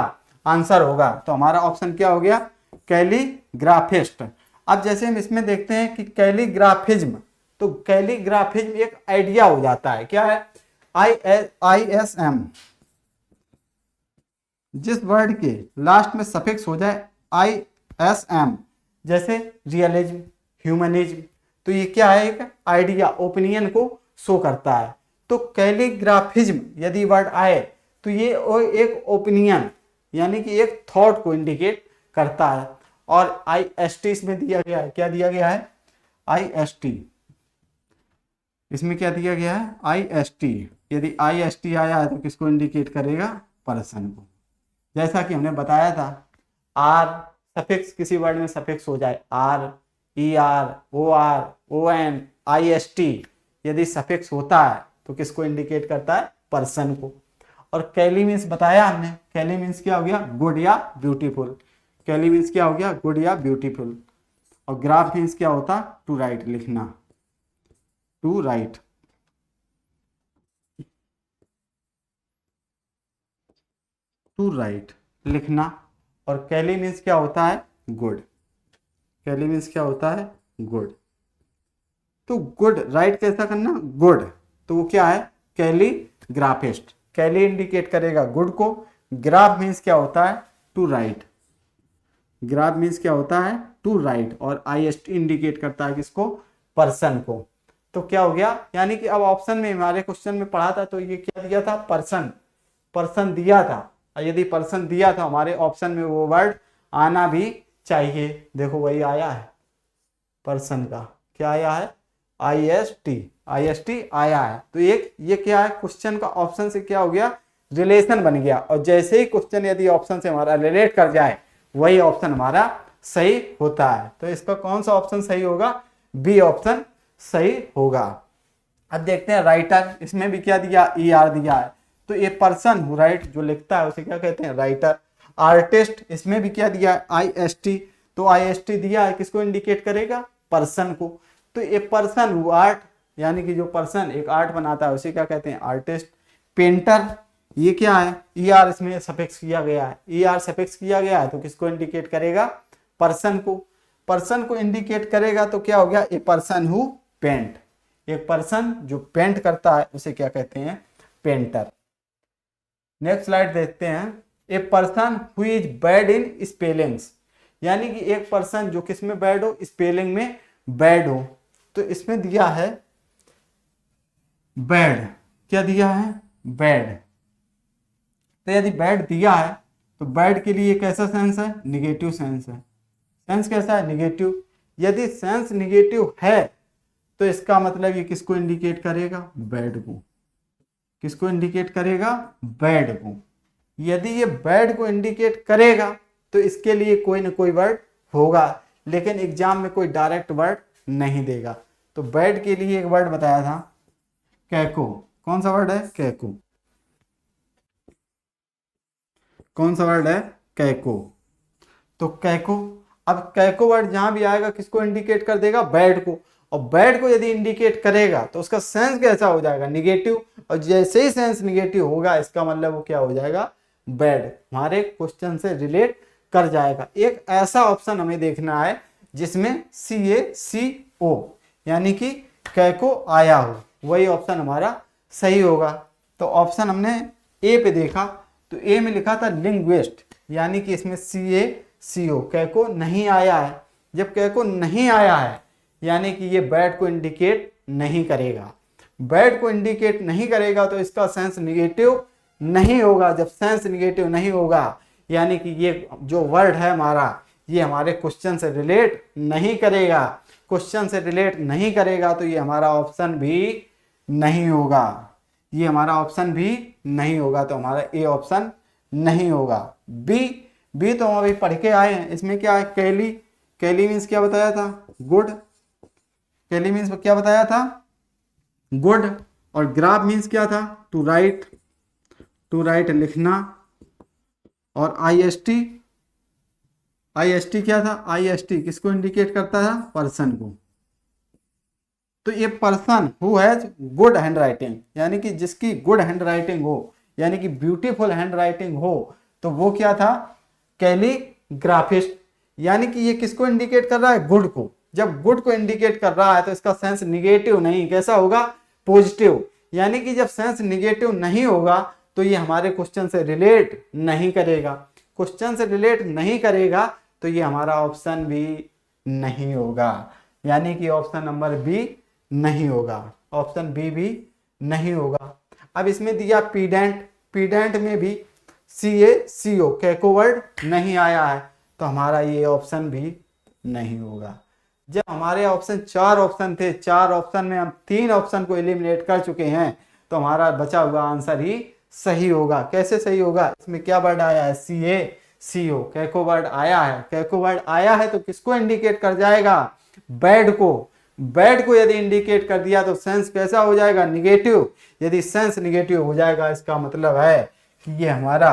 आंसर होगा। तो हमारा ऑप्शन क्या हो गया, कैलीग्राफिस्ट। अब जैसे हम इसमें देखते हैं कि कैलीग्राफिज्म, तो कैलीग्राफिज्म एक आइडिया हो जाता है। क्या है, ISM। जिस वर्ड के लास्ट में सफिक्स हो जाए ISM, जैसे रियलिज्म, ह्यूमनिज्म, तो ये क्या है, एक आइडिया, ओपिनियन को शो करता है। तो कैलीग्राफिज्म यदि वर्ड आए तो ये एक ओपिनियन यानी कि एक थॉट को इंडिकेट करता है। और IST इसमें दिया गया है। क्या दिया गया है, IST। इसमें क्या दिया गया है, IST। यदि IST आया है तो किसको इंडिकेट करेगा, पर्सन को। जैसा कि हमने बताया था, आर सफिक्स, किसी वर्ड में सफिक्स हो जाए R, ER, OR, ON, IST, यदि सफिक्स होता है तो किसको इंडिकेट करता है, पर्सन को। और कैली मीन्स बताया हमने, कैली मीन्स क्या हो गया, गुड या ब्यूटीफुल। कैली मीन्स क्या हो गया, गुड या ब्यूटीफुल। और ग्राफ मीन्स क्या होता, टू राइट, लिखना। टू राइट, टू राइट लिखना। और कैली मीन्स क्या होता है, गुड। कैली मीन्स क्या होता है, गुड। तो गुड राइट कैसा करना, गुड। तो वो क्या है, कैलीग्राफिस्ट। कैली इंडिकेट करेगा गुड को, ग्राफ मीन्स क्या होता है, टू राइट। ग्राफ मीन्स क्या होता है, टू राइट। और IST इंडिकेट करता है किसको, पर्सन को। तो क्या हो गया, यानी कि अब ऑप्शन में हमारे क्वेश्चन में पढ़ा था तो ये क्या दिया था, पर्सन। पर्सन दिया था, और यदि पर्सन दिया था हमारे ऑप्शन में वो वर्ड आना भी चाहिए। देखो वही आया है, पर्सन का क्या आया है, IST। IST आया है। तो एक ये क्या है, क्वेश्चन का ऑप्शन से क्या हो गया, रिलेशन बन गया। और जैसे ही क्वेश्चन यदि ऑप्शन से हमारा रिलेट कर जाए वही ऑप्शन हमारा सही होता है। तो इसका कौन सा ऑप्शन सही होगा, बी ऑप्शन सही होगा। अब देखते हैं राइटर, इसमें भी क्या दिया, ER दिया है। तो ये पर्सन हु राइट, जो लिखता है उसे क्या कहते हैं, राइटर। आर्टिस्ट, इसमें भी क्या दिया है, IST। तो IST दिया है, किसको इंडिकेट करेगा, पर्सन को। तो ये पर्सन हु आर्ट, यानी कि जो पर्सन एक आर्ट बनाता है उसे क्या कहते हैं, आर्टिस्ट। पेंटर, ये क्या है, ER इसमें सफिक्स किया गया है। ER सफिक्स किया गया है तो किसको इंडिकेट करेगा, पर्सन को। पर्सन को इंडिकेट करेगा तो क्या हो गया, ए पर्सन हु पेंट। एक पर्सन जो पेंट करता है उसे क्या कहते हैं, पेंटर। नेक्स्ट स्लाइड देखते हैं। ए person who is bad in spellings, यानी कि एक पर्सन जो किस में बैड हो, स्पेलिंग में बैड हो। तो इसमें दिया है बैड, क्या दिया है, बैड। तो यदि बैड दिया है तो बैड के लिए कैसा सेंस है, निगेटिव सेंस है। सेंस कैसा है, निगेटिव। यदि सेंस निगेटिव है तो इसका मतलब ये किसको इंडिकेट करेगा, बैड को। किसको इंडिकेट करेगा, बैड को। यदि ये बैड को इंडिकेट करेगा तो इसके लिए कोई ना कोई वर्ड होगा, लेकिन एग्जाम में कोई डायरेक्ट वर्ड नहीं देगा। तो बैड के लिए एक वर्ड बताया था, कैको। कौन सा वर्ड है, कैको। कौन सा वर्ड है, कैको। तो कैको, अब कैको वर्ड जहां भी आएगा किसको इंडिकेट कर देगा, बैड को। और बैड को यदि इंडिकेट करेगा तो उसका सेंस कैसा हो जाएगा, निगेटिव। और जैसे ही सेंस निगेटिव होगा इसका मतलब वो क्या हो जाएगा, बैड। हमारे क्वेश्चन से रिलेट कर जाएगा। एक ऐसा ऑप्शन हमें देखना है जिसमें CACO यानी कि कैको आया हो, वही ऑप्शन हमारा सही होगा। तो ऑप्शन हमने ए पे देखा, तो ए में लिखा था लिंग्विस्ट, यानी कि इसमें CACO कैको नहीं आया है। जब कैको नहीं आया है यानी कि ये बैड को इंडिकेट नहीं करेगा। बैड को इंडिकेट नहीं करेगा तो इसका सेंस निगेटिव नहीं होगा। जब सेंस निगेटिव नहीं होगा यानी कि ये जो वर्ड है हमारा, ये हमारे क्वेश्चन से रिलेट नहीं करेगा। क्वेश्चन से रिलेट नहीं करेगा तो ये हमारा ऑप्शन भी नहीं होगा। ये हमारा ऑप्शन भी नहीं होगा, तो हमारा ए ऑप्शन नहीं होगा। बी तो हम अभी पढ़ के आए हैं। इसमें क्या है, कैली। कैली मीन्स क्या बताया था, गुड। कैली मीन्स क्या बताया था, गुड। और ग्राफ मीन्स क्या था, टू राइट। टू राइट लिखना। और IST क्या था, IST किसको इंडिकेट करता था, पर्सन को। तो ये person who has good hand writing, यानी कि जिसकी गुड हैंड राइटिंग हो, यानी कि ब्यूटीफुल हैंड राइटिंग हो, तो वो क्या था, कैलीग्राफिस्ट। यानी कि ये किसको इंडिकेट कर रहा है, गुड को। जब गुड को इंडिकेट कर रहा है तो इसका सेंस निगेटिव नहीं, कैसा होगा, पॉजिटिव। यानी कि जब सेंस निगेटिव नहीं होगा तो ये हमारे क्वेश्चन से रिलेट नहीं करेगा। क्वेश्चन से रिलेट नहीं करेगा तो ये हमारा ऑप्शन भी नहीं होगा, यानी कि ऑप्शन नंबर बी नहीं होगा। ऑप्शन बी भी नहीं होगा। अब इसमें दिया पीडेंट। पीडेंट में भी CACO कैको वर्ड नहीं आया है, तो हमारा ये ऑप्शन भी नहीं होगा। जब हमारे ऑप्शन 4 ऑप्शन थे, 4 ऑप्शन में हम 3 ऑप्शन को एलिमिनेट कर चुके हैं, तो हमारा बचा हुआ आंसर ही सही होगा। कैसे सही होगा, इसमें क्या वर्ड आया है, CACO कैको वर्ड आया है। कैको वर्ड आया है तो किसको इंडिकेट कर जाएगा, बैड को। बैड को यदि इंडिकेट कर दिया तो सेंस कैसा हो जाएगा, निगेटिव। यदि सेंस निगेटिव हो जाएगा इसका मतलब है कि ये हमारा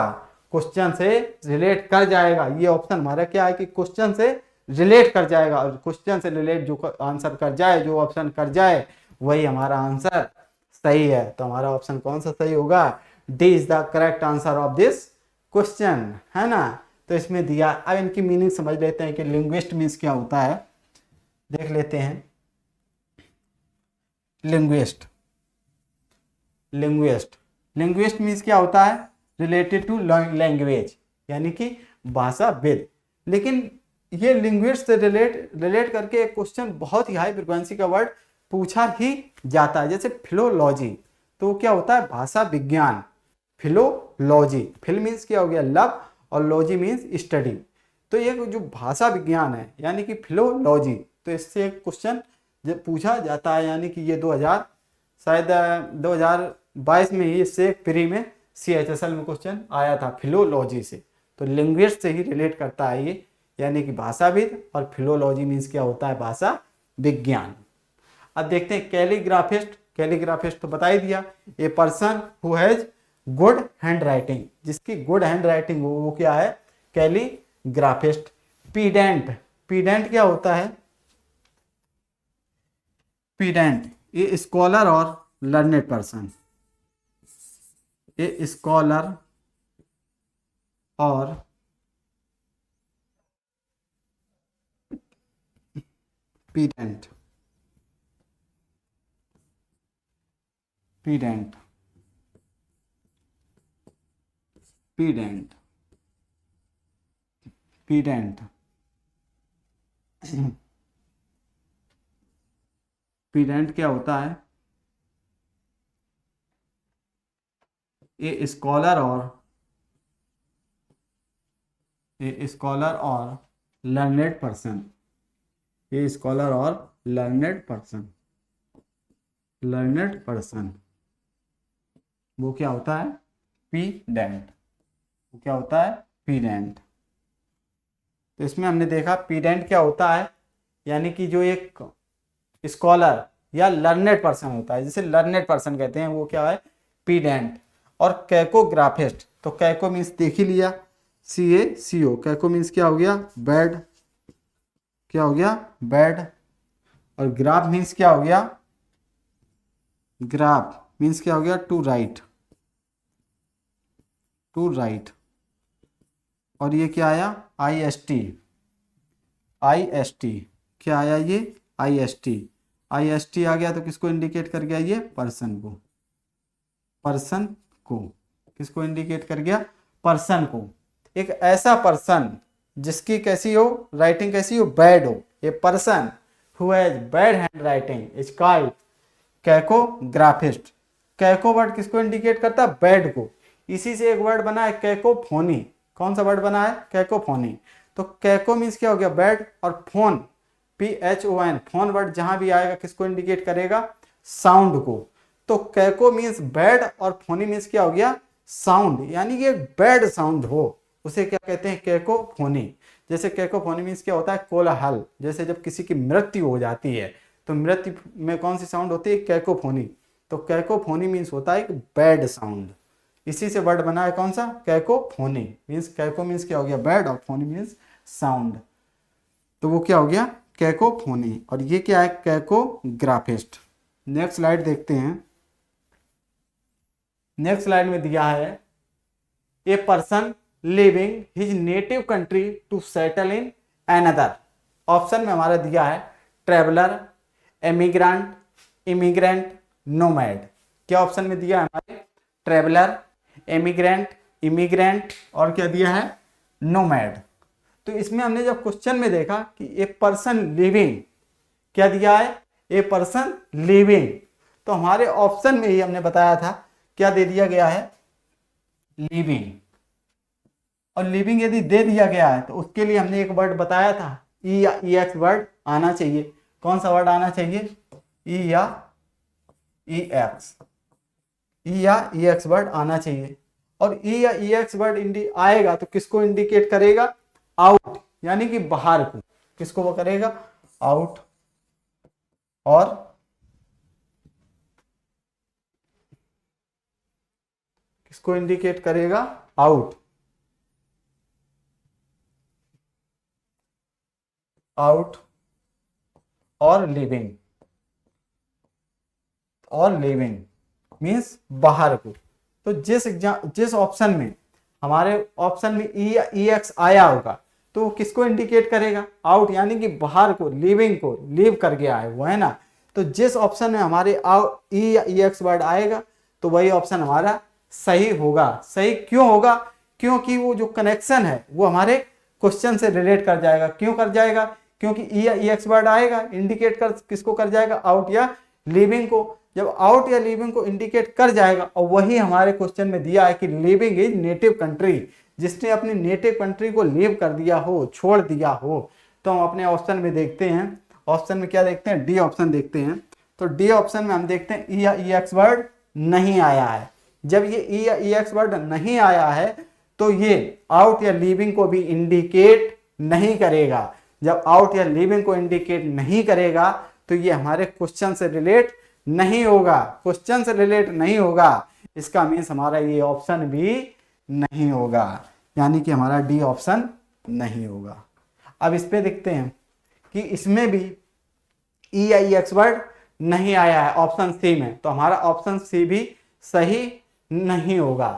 क्वेश्चन से रिलेट कर जाएगा। ये ऑप्शन हमारा क्या है कि क्वेश्चन से रिलेट कर जाएगा। और क्वेश्चन से रिलेट जो आंसर कर जाए, जो ऑप्शन कर जाए, वही हमारा आंसर सही है। तो हमारा ऑप्शन कौन सा सही होगा? D is the correct answer of this question, है ना। तो इसमें दिया, अब इनकी मीनिंग समझ लेते हैं कि लिंग्विस्ट मीन्स क्या होता है। देख लेते हैं। लिंग्विस्ट, लिंग्विस्ट, लिंग्विस्ट मीन्स क्या होता है? रिलेटेड टू लैंग्वेज, यानी कि भाषाविद। लेकिन ये लिंग्विस्ट से रिलेट करके एक क्वेश्चन बहुत ही हाई फ्रिक्वेंसी का वर्ड पूछा ही जाता है, जैसे फिलोलॉजी। तो क्या होता है? भाषा विज्ञान। फिलोलॉजी, फिल मीन्स क्या हो गया? लव, और लॉजी मीन्स स्टडी। तो ये जो भाषा विज्ञान है यानी कि फिलोलॉजी, तो इससे एक क्वेश्चन जब पूछा जाता है, यानी कि ये 2000 शायद 2022 में ही इससे प्री में CHSL में क्वेश्चन आया था फिलोलॉजी से। तो लिंग्विस्ट से ही रिलेट करता है ये, यानी कि भाषाविद, और फिलोलॉजी मीन्स क्या होता है? भाषा विज्ञान। अब देखते हैं कैलीग्राफिस्ट। कैलीग्राफिस्ट तो बता ही दिया, ए person who has good hand writing, जिसकी गुड हैंड राइटिंग हो वो क्या है? कैलीग्राफिस्ट। पीडेंट, पीडेंट क्या होता है? पीडेंट ए स्कॉलर और लर्नेड पर्सन, ए स्कॉलर और पीडेंट, पीडेंट, पीडेंट, पीडेंट, पीडेंट क्या होता है? ए स्कॉलर और लर्नेड पर्सन, ए स्कॉलर और लर्नेड पर्सन, लर्नेड पर्सन, वो क्या होता है? पीडेंट। वो क्या होता है? पीडेंट। तो इसमें हमने देखा पीडेंट क्या होता है, यानी कि जो एक स्कॉलर या लर्नेड पर्सन होता है, जिसे लर्नेड पर्सन कहते हैं, वो क्या है? पीडेंट। और कैकोग्राफिस्ट, तो कैको मीन्स देख ही लिया, CACO, कैको मीन्स क्या हो गया? बैड, क्या हो गया? बैड। और ग्राफ मीन्स क्या हो गया? ग्राफ मीन्स क्या हो गया? To write, to write. और ये क्या आया? IST, IST क्या आया? ये IST, IST आ गया तो किसको इंडिकेट कर गया? ये पर्सन को, पर्सन को। किसको इंडिकेट कर गया? पर्सन को। एक ऐसा पर्सन जिसकी कैसी हो? राइटिंग कैसी हो? बैड हो। A person who has bad handwriting is called cacographist. Caco word किसको इंडिकेट करता है? बैड को। इसी से एक वर्ड बना है कैकोफोनी। कौन सा वर्ड बना है? कैकोफोनी। तो कैको मीन्स क्या हो गया? बैड, और फोन, PHON, फोन वर्ड जहां भी आएगा किसको इंडिकेट करेगा? साउंड को। तो कैको मीन्स बैड और फोनी मीन्स क्या हो गया? साउंड, यानी कि एक बैड साउंड हो उसे क्या कहते हैं? कैकोफोनी। जैसे कैकोफोनी मीन्स क्या होता है? कोलाहल। जैसे जब किसी की मृत्यु हो जाती है तो मृत्यु में कौन सी साउंड होती है? कैकोफोनी। तो कैकोफोनी मीन्स होता है एक बैड साउंड। इसी से वर्ड बना है कौन सा? कैकोफोनी। मीन्स कैको मीन्स क्या हो गया? बैड, और फोनी मीन्स साउंड। तो वो क्या हो गया? कैकोफोनी। और ये क्या है? कैकोग्राफिस्ट। नेक्स्ट स्लाइड देखते हैं। नेक्स्ट स्लाइड में दिया है a person living his native country to settle in another. Option में हमारा दिया है ट्रेवलर, एमिग्रेंट, इमिग्रेंट, नोमैड। क्या ऑप्शन में दिया है हमारे? ट्रेवलर, एमिग्रेंट, इमिग्रेंट, और क्या दिया है? नोमैड। तो इसमें हमने जब क्वेश्चन में देखा कि ए पर्सन लिविंग, क्या दिया है? A person living. तो हमारे ऑप्शन में ही हमने बताया था, क्या दे दिया गया है? लिविंग। और लिविंग यदि दे दिया गया है तो उसके लिए हमने एक वर्ड बताया था, ई या EX वर्ड आना चाहिए। कौन सा वर्ड आना चाहिए? ई या EX, ई या EX वर्ड आना चाहिए। और ई या EX वर्ड आएगा तो किसको इंडिकेट करेगा? आउट, यानी कि बाहर को। किसको वो करेगा? आउट। और किसको इंडिकेट करेगा? आउट, आउट और लिविंग। और लिविंग मीन्स बाहर को। तो जिस ऑप्शन में हमारे ऑप्शन में ई एक्स आया होगा तो वो किसको इंडिकेट करेगा? आउट, यानी कि बाहर को, लिविंग को, लीव कर गया है वो, है ना। तो जिस ऑप्शन में हमारे ई या ई एक्स वर्ड आएगा तो वही ऑप्शन हमारा सही होगा। सही क्यों होगा? क्योंकि वो जो कनेक्शन है वो हमारे क्वेश्चन से रिलेट कर जाएगा। क्यों कर जाएगा? क्योंकि ई या ई एक्स वर्ड आएगा, इंडिकेट कर किसको कर जाएगा? आउट या लिविंग को। जब आउट या लिविंग को इंडिकेट कर जाएगा और वही हमारे क्वेश्चन में दिया है कि लिविंग इज नेटिव कंट्री, जिसने अपनी नेटिव कंट्री को लीव कर दिया हो, छोड़ दिया हो, तो हम अपने ऑप्शन में देखते हैं। ऑप्शन में क्या देखते हैं? डी ऑप्शन देखते हैं। तो डी ऑप्शन में हम देखते हैं ई या ई एक्स वर्ड नहीं आया है। जब ये ई या ई एक्स वर्ड नहीं आया है तो ये आउट या लिविंग को भी इंडिकेट नहीं करेगा। जब आउट या लिविंग को इंडिकेट नहीं करेगा तो ये हमारे क्वेश्चन से रिलेट नहीं होगा। क्वेश्चन से रिलेट नहीं होगा, इसका मीन्स हमारा ये ऑप्शन भी नहीं होगा, यानी कि हमारा डी ऑप्शन नहीं होगा। अब इस पे देखते हैं कि इसमें भी ई या ई एक्स वर्ड नहीं आया है ऑप्शन सी में, तो हमारा ऑप्शन सी भी सही नहीं होगा।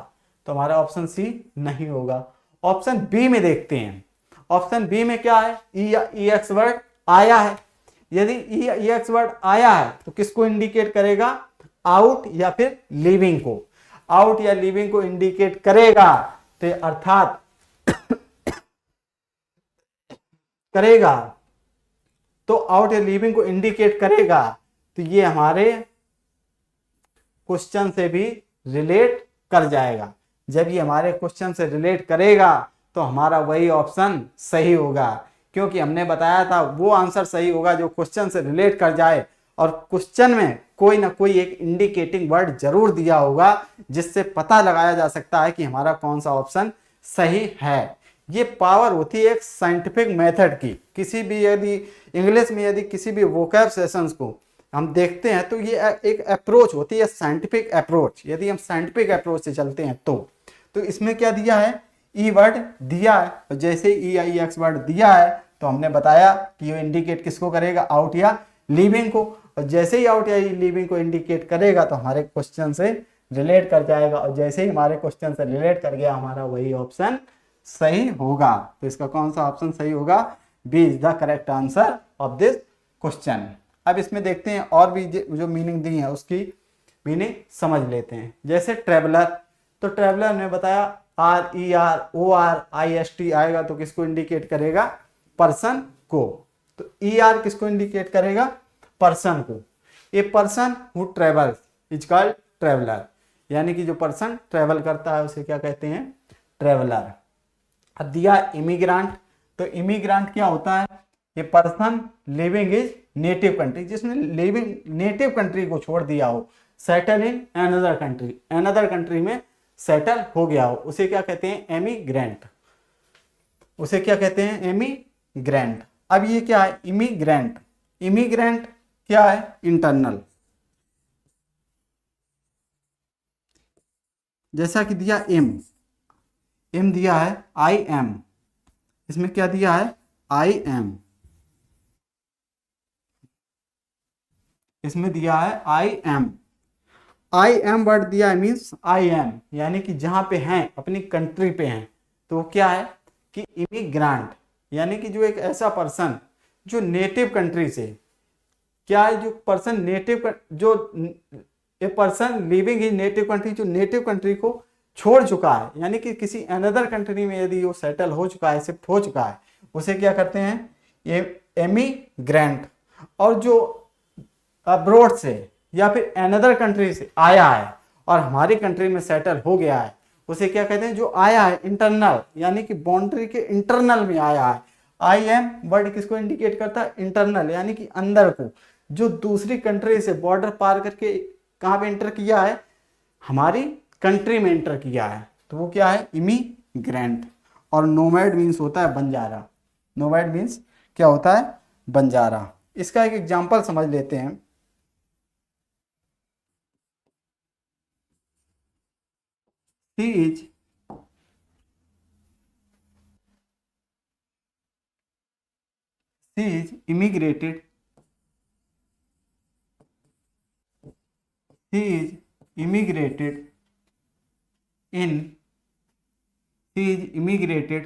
तो हमारा ऑप्शन सी नहीं होगा। ऑप्शन बी में देखते हैं। ऑप्शन बी में क्या है? ई या ई एक्स वर्ड आया है। यदि ई या ई एक्स वर्ड आया है तो किसको इंडिकेट करेगा? आउट या फिर लिविंग को। आउट या लिविंग को इंडिकेट करेगा तो अर्थात करेगा, तो आउट या लिविंग को इंडिकेट करेगा तो ये हमारे क्वेश्चन से भी रिलेट कर जाएगा। जब ये हमारे क्वेश्चन से रिलेट करेगा तो हमारा वही ऑप्शन सही होगा, क्योंकि हमने बताया था वो आंसर सही होगा जो क्वेश्चन से रिलेट कर जाए और क्वेश्चन में कोई ना कोई एक इंडिकेटिंग वर्ड जरूर दिया होगा जिससे पता लगाया जा सकता है कि हमारा कौन सा ऑप्शन सही है। ये पावर होती है एक साइंटिफिक मेथड की। किसी भी यदि इंग्लिश में यदि किसी भी वोकैब सेशंस को हम देखते हैं तो ये एक अप्रोच होती है, साइंटिफिक अप्रोच। यदि हम साइंटिफिक अप्रोच से चलते हैं तो इसमें क्या दिया है? ई वर्ड दिया है, और जैसे ई या ई एक्स वर्ड दिया है तो हमने बताया कि ये इंडिकेट किसको करेगा? आउट या लिविंग को। और जैसे ही आउट या लिविंग को इंडिकेट करेगा तो हमारे क्वेश्चन से रिलेट कर जाएगा, और जैसे ही हमारे क्वेश्चन से रिलेट कर गया हमारा वही ऑप्शन सही होगा। तो इसका कौन सा ऑप्शन सही होगा? B is the correct answer of this question. अब इसमें देखते हैं और भी जो मीनिंग दी है उसकी मीनिंग समझ लेते हैं। जैसे ट्रेवलर, तो ट्रेवलर ने बताया R E R O R I S T आएगा तो किसको इंडिकेट करेगा? पर्सन को। तो ई आर किसको इंडिकेट करेगा? पर्सन को। A person who travels is called traveller, यानी कि जो पर्सन ट्रेवल करता है उसे क्या कहते हैं? ट्रेवलर। अब दिया इमिग्रांट, तो इमिग्रांट क्या होता है? ये person living is native country, जिसने लिविंग नेटिव कंट्री को छोड़ दिया हो, settle in another country, another country में सेटल हो गया हो, उसे क्या कहते हैं? एमिग्रेंट। उसे क्या कहते हैं? एमिग्रेंट। अब ये क्या है? इमिग्रेंट। इमिग्रेंट क्या है? इंटरनल। जैसा कि दिया एम दिया है आई एम, इसमें क्या दिया है? I am. इसमें दिया है I am. I am word दिया है मीन्स आई एम, यानी कि जहां पे हैं अपनी कंट्री पे हैं, तो वो क्या है? कि इमिग्रांट, यानी कि जो एक ऐसा पर्सन जो नेटिव कंट्री से, क्या है? जो पर्सन नेटिव, जो ए person living in native country, जो नेटिव कंट्री को छोड़ चुका है, यानी कि किसी अनदर कंट्री में यदि वो सेटल हो चुका है, शिफ्ट हो चुका है, उसे क्या करते हैं? ये एमिग्रेंट। और जो अब्रोड से या फिर अनदर कंट्री से आया है और हमारी कंट्री में सेटल हो गया है, उसे क्या कहते हैं? जो आया है इंटरनल, यानी कि बाउंड्री के इंटरनल में आया है। आई एम वर्ड किसको इंडिकेट करता है? इंटरनल, यानी कि अंदर को। जो दूसरी कंट्री से बॉर्डर पार करके कहाँ पे एंटर किया है? हमारी कंट्री में एंटर किया है, तो वो क्या है? इमिग्रेंट। और नोमैड मीन्स होता है बंजारा। नोमैड मीन्स क्या होता है? बंजारा। इसका एक एग्जाम्पल समझ लेते हैं। He is immigrated he is immigrated in he is immigrated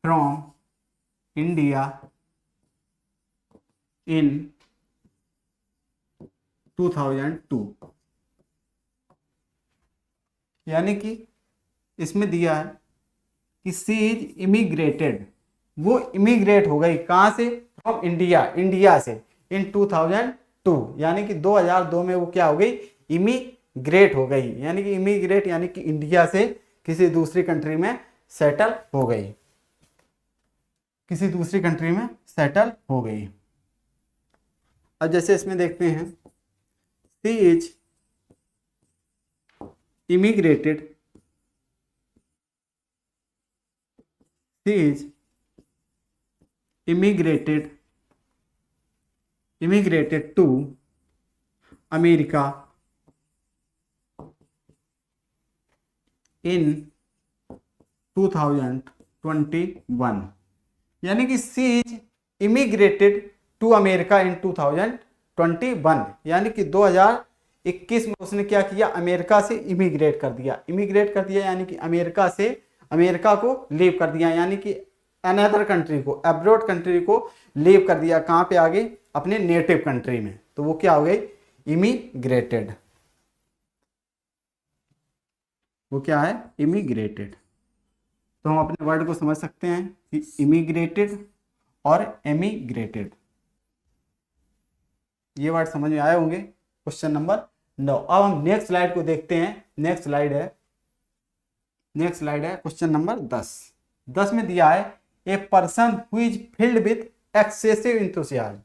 from India in 2002। यानी कि इसमें दिया है कि सी इज इमिग्रेटेड, वो इमिग्रेट हो गई कहाँ से, फ्रॉम इंडिया, इंडिया से, इन 2002, यानी कि 2002 में वो क्या हो गई, इमिग्रेट हो गई। यानी कि इमिग्रेट यानी कि इंडिया से किसी दूसरी कंट्री में सेटल हो गई, किसी दूसरी कंट्री में सेटल हो गई। अब जैसे इसमें देखते हैं, she is immigrated, she is immigrated to America in 2021। यानी कि she is immigrated to America in 2021, यानी कि 2021 में उसने क्या किया, अमेरिका से इमिग्रेट कर दिया। इमिग्रेट कर दिया यानी कि अमेरिका से, अमेरिका को लीव कर दिया, यानी कि अनदर कंट्री को, अब्रॉड कंट्री को लीव कर दिया। कहाँ पे आ गई, अपने नेटिव कंट्री में। तो वो क्या हो गई, इमिग्रेटेड। वो क्या है, इमिग्रेटेड। तो हम अपने वर्ड को समझ सकते हैं कि इमिग्रेटेड और एमिग्रेटेड, ये वर्ड समझ में आए होंगे। Question number 9। अब हम नेक्स्ट स्लाइड को देखते हैं। नेक्स्ट स्लाइड है क्वेश्चन नंबर 10। 10 में दिया है, a person who is filled with excessive enthusiasm.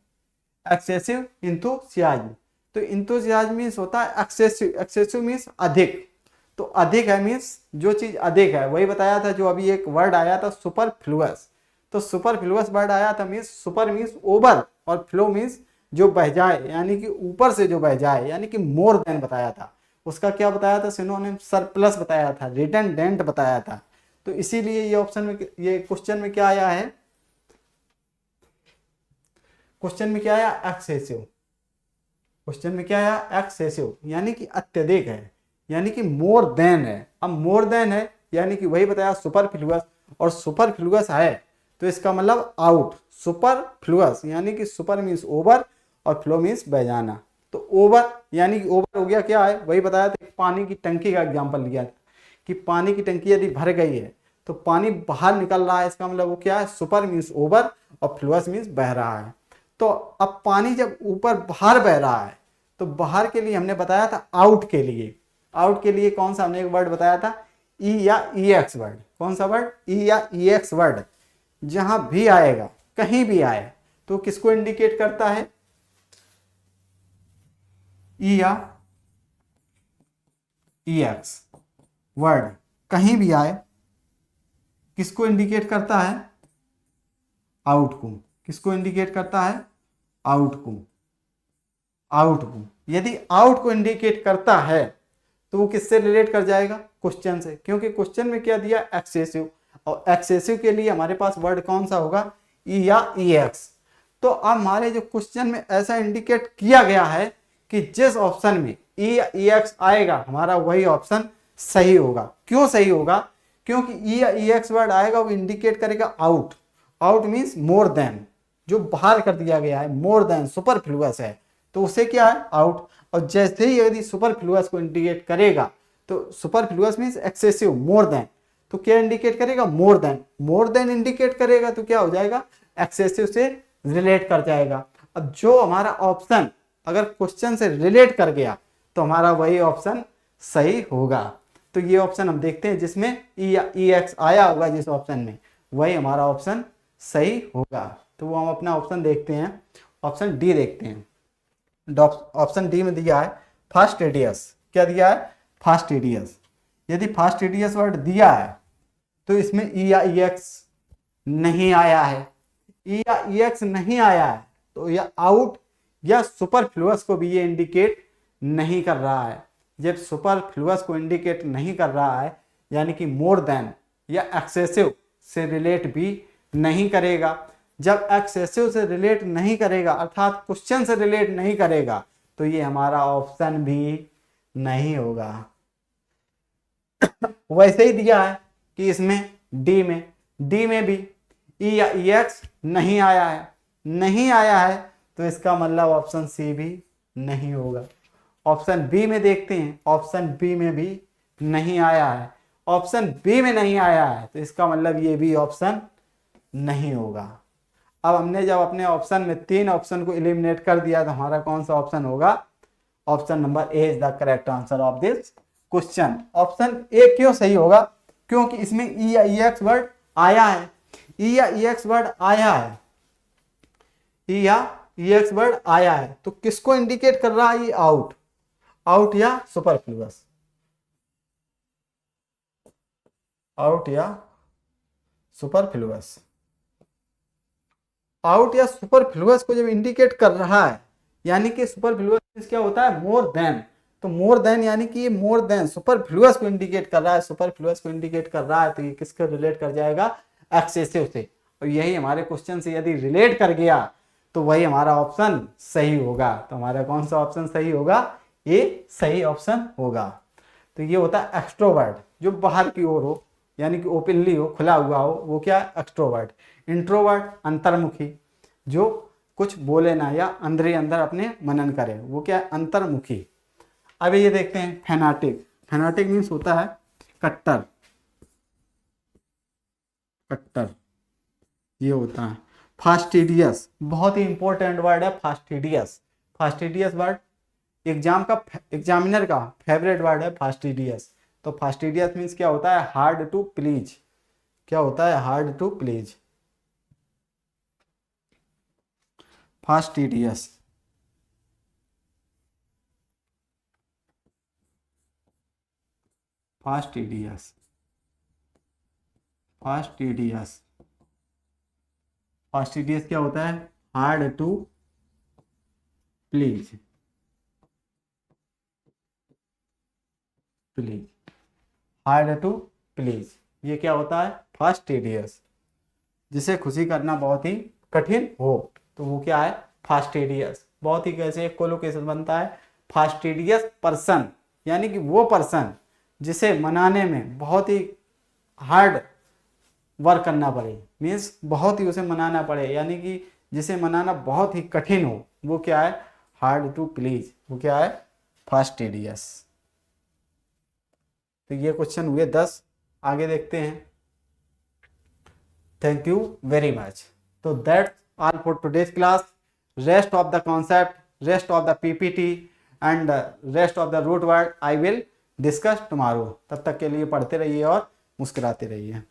Excessive enthusiasm, तो इंथुसियाज्म मीन्स होता है एक्सेसिव, एक्सेसिव मीन्स अधिक। तो अधिक है मीन्स जो चीज अधिक है, वही बताया था जो अभी एक वर्ड आया था सुपरफ्लुअस। तो सुपरफ्लुअस वर्ड आया था, मीन्स सुपर मीन्स ओवर और फ्लो मीन्स जो बह जाए, यानी कि ऊपर से जो बह जाए, यानी कि मोर देन बताया था। उसका क्या बताया था, सिनोनिम सरप्लस बताया था, रिडंडेंट बताया था। तो इसीलिए ये ऑप्शन में, ये क्वेश्चन में क्या आया है, क्वेश्चन में क्या आया, एक्सेसिव। क्वेश्चन में क्या आया, एक्सेसिव, यानी कि अत्यधिक है, यानी कि मोर देन है। अब मोर देन है यानी कि वही बताया सुपरफ्लुअस, और सुपरफ्लुअस है तो इसका मतलब आउट। सुपरफ्लुअस यानी कि सुपर मीन्स ओवर और फ्लो मीन्स बह जाना। तो ओवर यानी कि ओवर हो गया, क्या है, वही बताया था। पानी की टंकी का एग्जांपल लिया था कि पानी की टंकी यदि भर गई है तो पानी बाहर निकल रहा है, इसका मतलब वो क्या है, सुपर मीन्स ओवर और फ्लुअस मीन्स बह रहा है। तो अब पानी जब ऊपर बाहर बह रहा है तो बाहर के लिए हमने बताया था आउट के लिए। आउट के लिए कौन सा हमने एक वर्ड बताया था, ई या ई एक्स वर्ड। कौन सा वर्ड, ई या ई एक्स वर्ड। जहां भी आएगा, कहीं भी आए तो किसको इंडिकेट करता है, ई या ई एक्स वर्ड कहीं भी आए किसको इंडिकेट करता है, आउट को। किसको इंडिकेट करता है, आउट को। आउट को, यदि आउट को इंडिकेट करता है तो वो किससे रिलेट कर जाएगा, क्वेश्चन से, क्योंकि क्वेश्चन में क्या दिया, एक्सेसिव। और एक्सेसिव के लिए हमारे पास वर्ड कौन सा होगा, ई या ई एक्स। तो अब हमारे जो क्वेश्चन में ऐसा इंडिकेट किया गया है कि जिस ऑप्शन में ई या ई एक्स आएगा हमारा वही ऑप्शन सही होगा। क्यों सही होगा, क्योंकि ई या ई एक्स वर्ड आएगा वो इंडिकेट करेगा out. Out means more than, जो बाहर कर दिया गया है, मोर देन सुपरफ्लुअस है तो उसे क्या है, आउट। और जैसे ही यदि सुपरफ्लुअस को इंडिकेट करेगा तो superfluous means excessive, more than, तो क्या इंडिकेट करेगा, more than. More than indicate करेगा तो क्या हो जाएगा, एक्सेसिव से रिलेट कर जाएगा। अब जो हमारा ऑप्शन अगर क्वेश्चन से रिलेट कर गया तो हमारा वही ऑप्शन सही होगा। तो ये ऑप्शन हम देखते हैं जिसमें ई या ई एक्स आया होगा, जिस ऑप्शन में वही हमारा ऑप्शन सही होगा। तो वो हम अपना ऑप्शन देखते हैं, ऑप्शन डी देखते हैं। ऑप्शन डी में दिया है फास्ट रेडियस। क्या दिया है, फास्ट रेडियस। यदि फास्ट रेडियस वर्ड दिया है तो इसमें ई या ई एक्स नहीं आया है। ई या ई एक्स नहीं आया है तो यह आउट या सुपरफ्लुअस को भी ये इंडिकेट नहीं कर रहा है। जब सुपरफ्लुअस को इंडिकेट नहीं कर रहा है यानी कि मोर देन या एक्सेसिव से रिलेट भी नहीं करेगा। जब एक्सेसिव से रिलेट नहीं करेगा अर्थात क्वेश्चन से रिलेट नहीं करेगा तो ये हमारा ऑप्शन भी नहीं होगा। वैसे ही दिया है कि इसमें डी में भी ई या ई एक्स नहीं आया है, तो इसका मतलब ऑप्शन सी भी नहीं होगा। ऑप्शन बी में देखते हैं, ऑप्शन बी में भी नहीं आया है, ऑप्शन बी में नहीं आया है, तो इसका मतलब ये भी ऑप्शन नहीं होगा। अब हमने जब अपने ऑप्शन में 3 ऑप्शन को एलिमिनेट कर दिया तो हमारा कौन सा ऑप्शन होगा? Option number A is the correct answer of this question. Option A क्यों सही होगा? क्योंकि इसमें ई या ई एक्स वर्ड आया है, ई या ई एक्स वर्ड आया है, ई या ई एक्स वर्ड आया है, तो किसको इंडिकेट कर रहा है? ये आउट या सुपरफ्लुअस, आउट या सुपरफ्लुअस। आउट या सुपरफ्लुअस को जब इंडिकेट कर रहा है, यानी कि सुपरफ्लुअस क्या होता है? More than. तो मोर देन यानी कि ये मोर देन सुपरफ्लुअस को इंडिकेट कर रहा है, सुपरफ्लुअस को इंडिकेट कर रहा है, तो ये किसको रिलेट कर जाएगा? एक्सेसिव से। और यही हमारे क्वेश्चन से यदि रिलेट कर गया तो वही हमारा ऑप्शन सही होगा। तो हमारा कौन सा ऑप्शन सही होगा? ये सही ऑप्शन होगा। तो ये होता है एक्सट्रोवर्ट, जो बाहर की ओर हो, यानी कि ओपनली हो, खुला हुआ हो, वो क्या है? एक्सट्रोवर्ट। इंट्रोवर्ट अंतर्मुखी, जो कुछ बोले ना या अंदर ही अंदर अपने मनन करे, वो क्या है? अंतर्मुखी। अब ये देखते हैं फैनाटिक। फैनाटिक मीन्स होता है कट्टर, ये होता है। फास्टिडियस, बहुत ही इंपॉर्टेंट वर्ड है फास्टिडियस वर्ड एग्जामिनर का फेवरेट वर्ड है फास्टिडियस। तो फास्टिडियस मीन्स क्या होता है? Hard to please. क्या होता है? Hard to please. Fastidious, fastidious क्या होता है? Hard to please, hard to please. ये क्या होता है? फास्टिडियस। जिसे खुशी करना बहुत ही कठिन हो, तो वो क्या है? फास्टिडियस। बहुत ही कैसे कोलोकेशन बनता है? फास्टिडियस पर्सन, यानी कि वो पर्सन जिसे मनाने में बहुत ही हार्ड वर्क करना पड़े, मीन्स बहुत ही उसे मनाना पड़े, यानी कि जिसे मनाना बहुत ही कठिन हो, वो क्या है? Hard to please. वो क्या है? फास्टिडियस। तो ये क्वेश्चन हुए 10। आगे देखते हैं। Thank you very much. तो that's all for today's class. Rest of the concept, rest of the PPT and rest of the root word I will discuss tomorrow. तब तक के लिए पढ़ते रहिए और मुस्कुराते रहिए।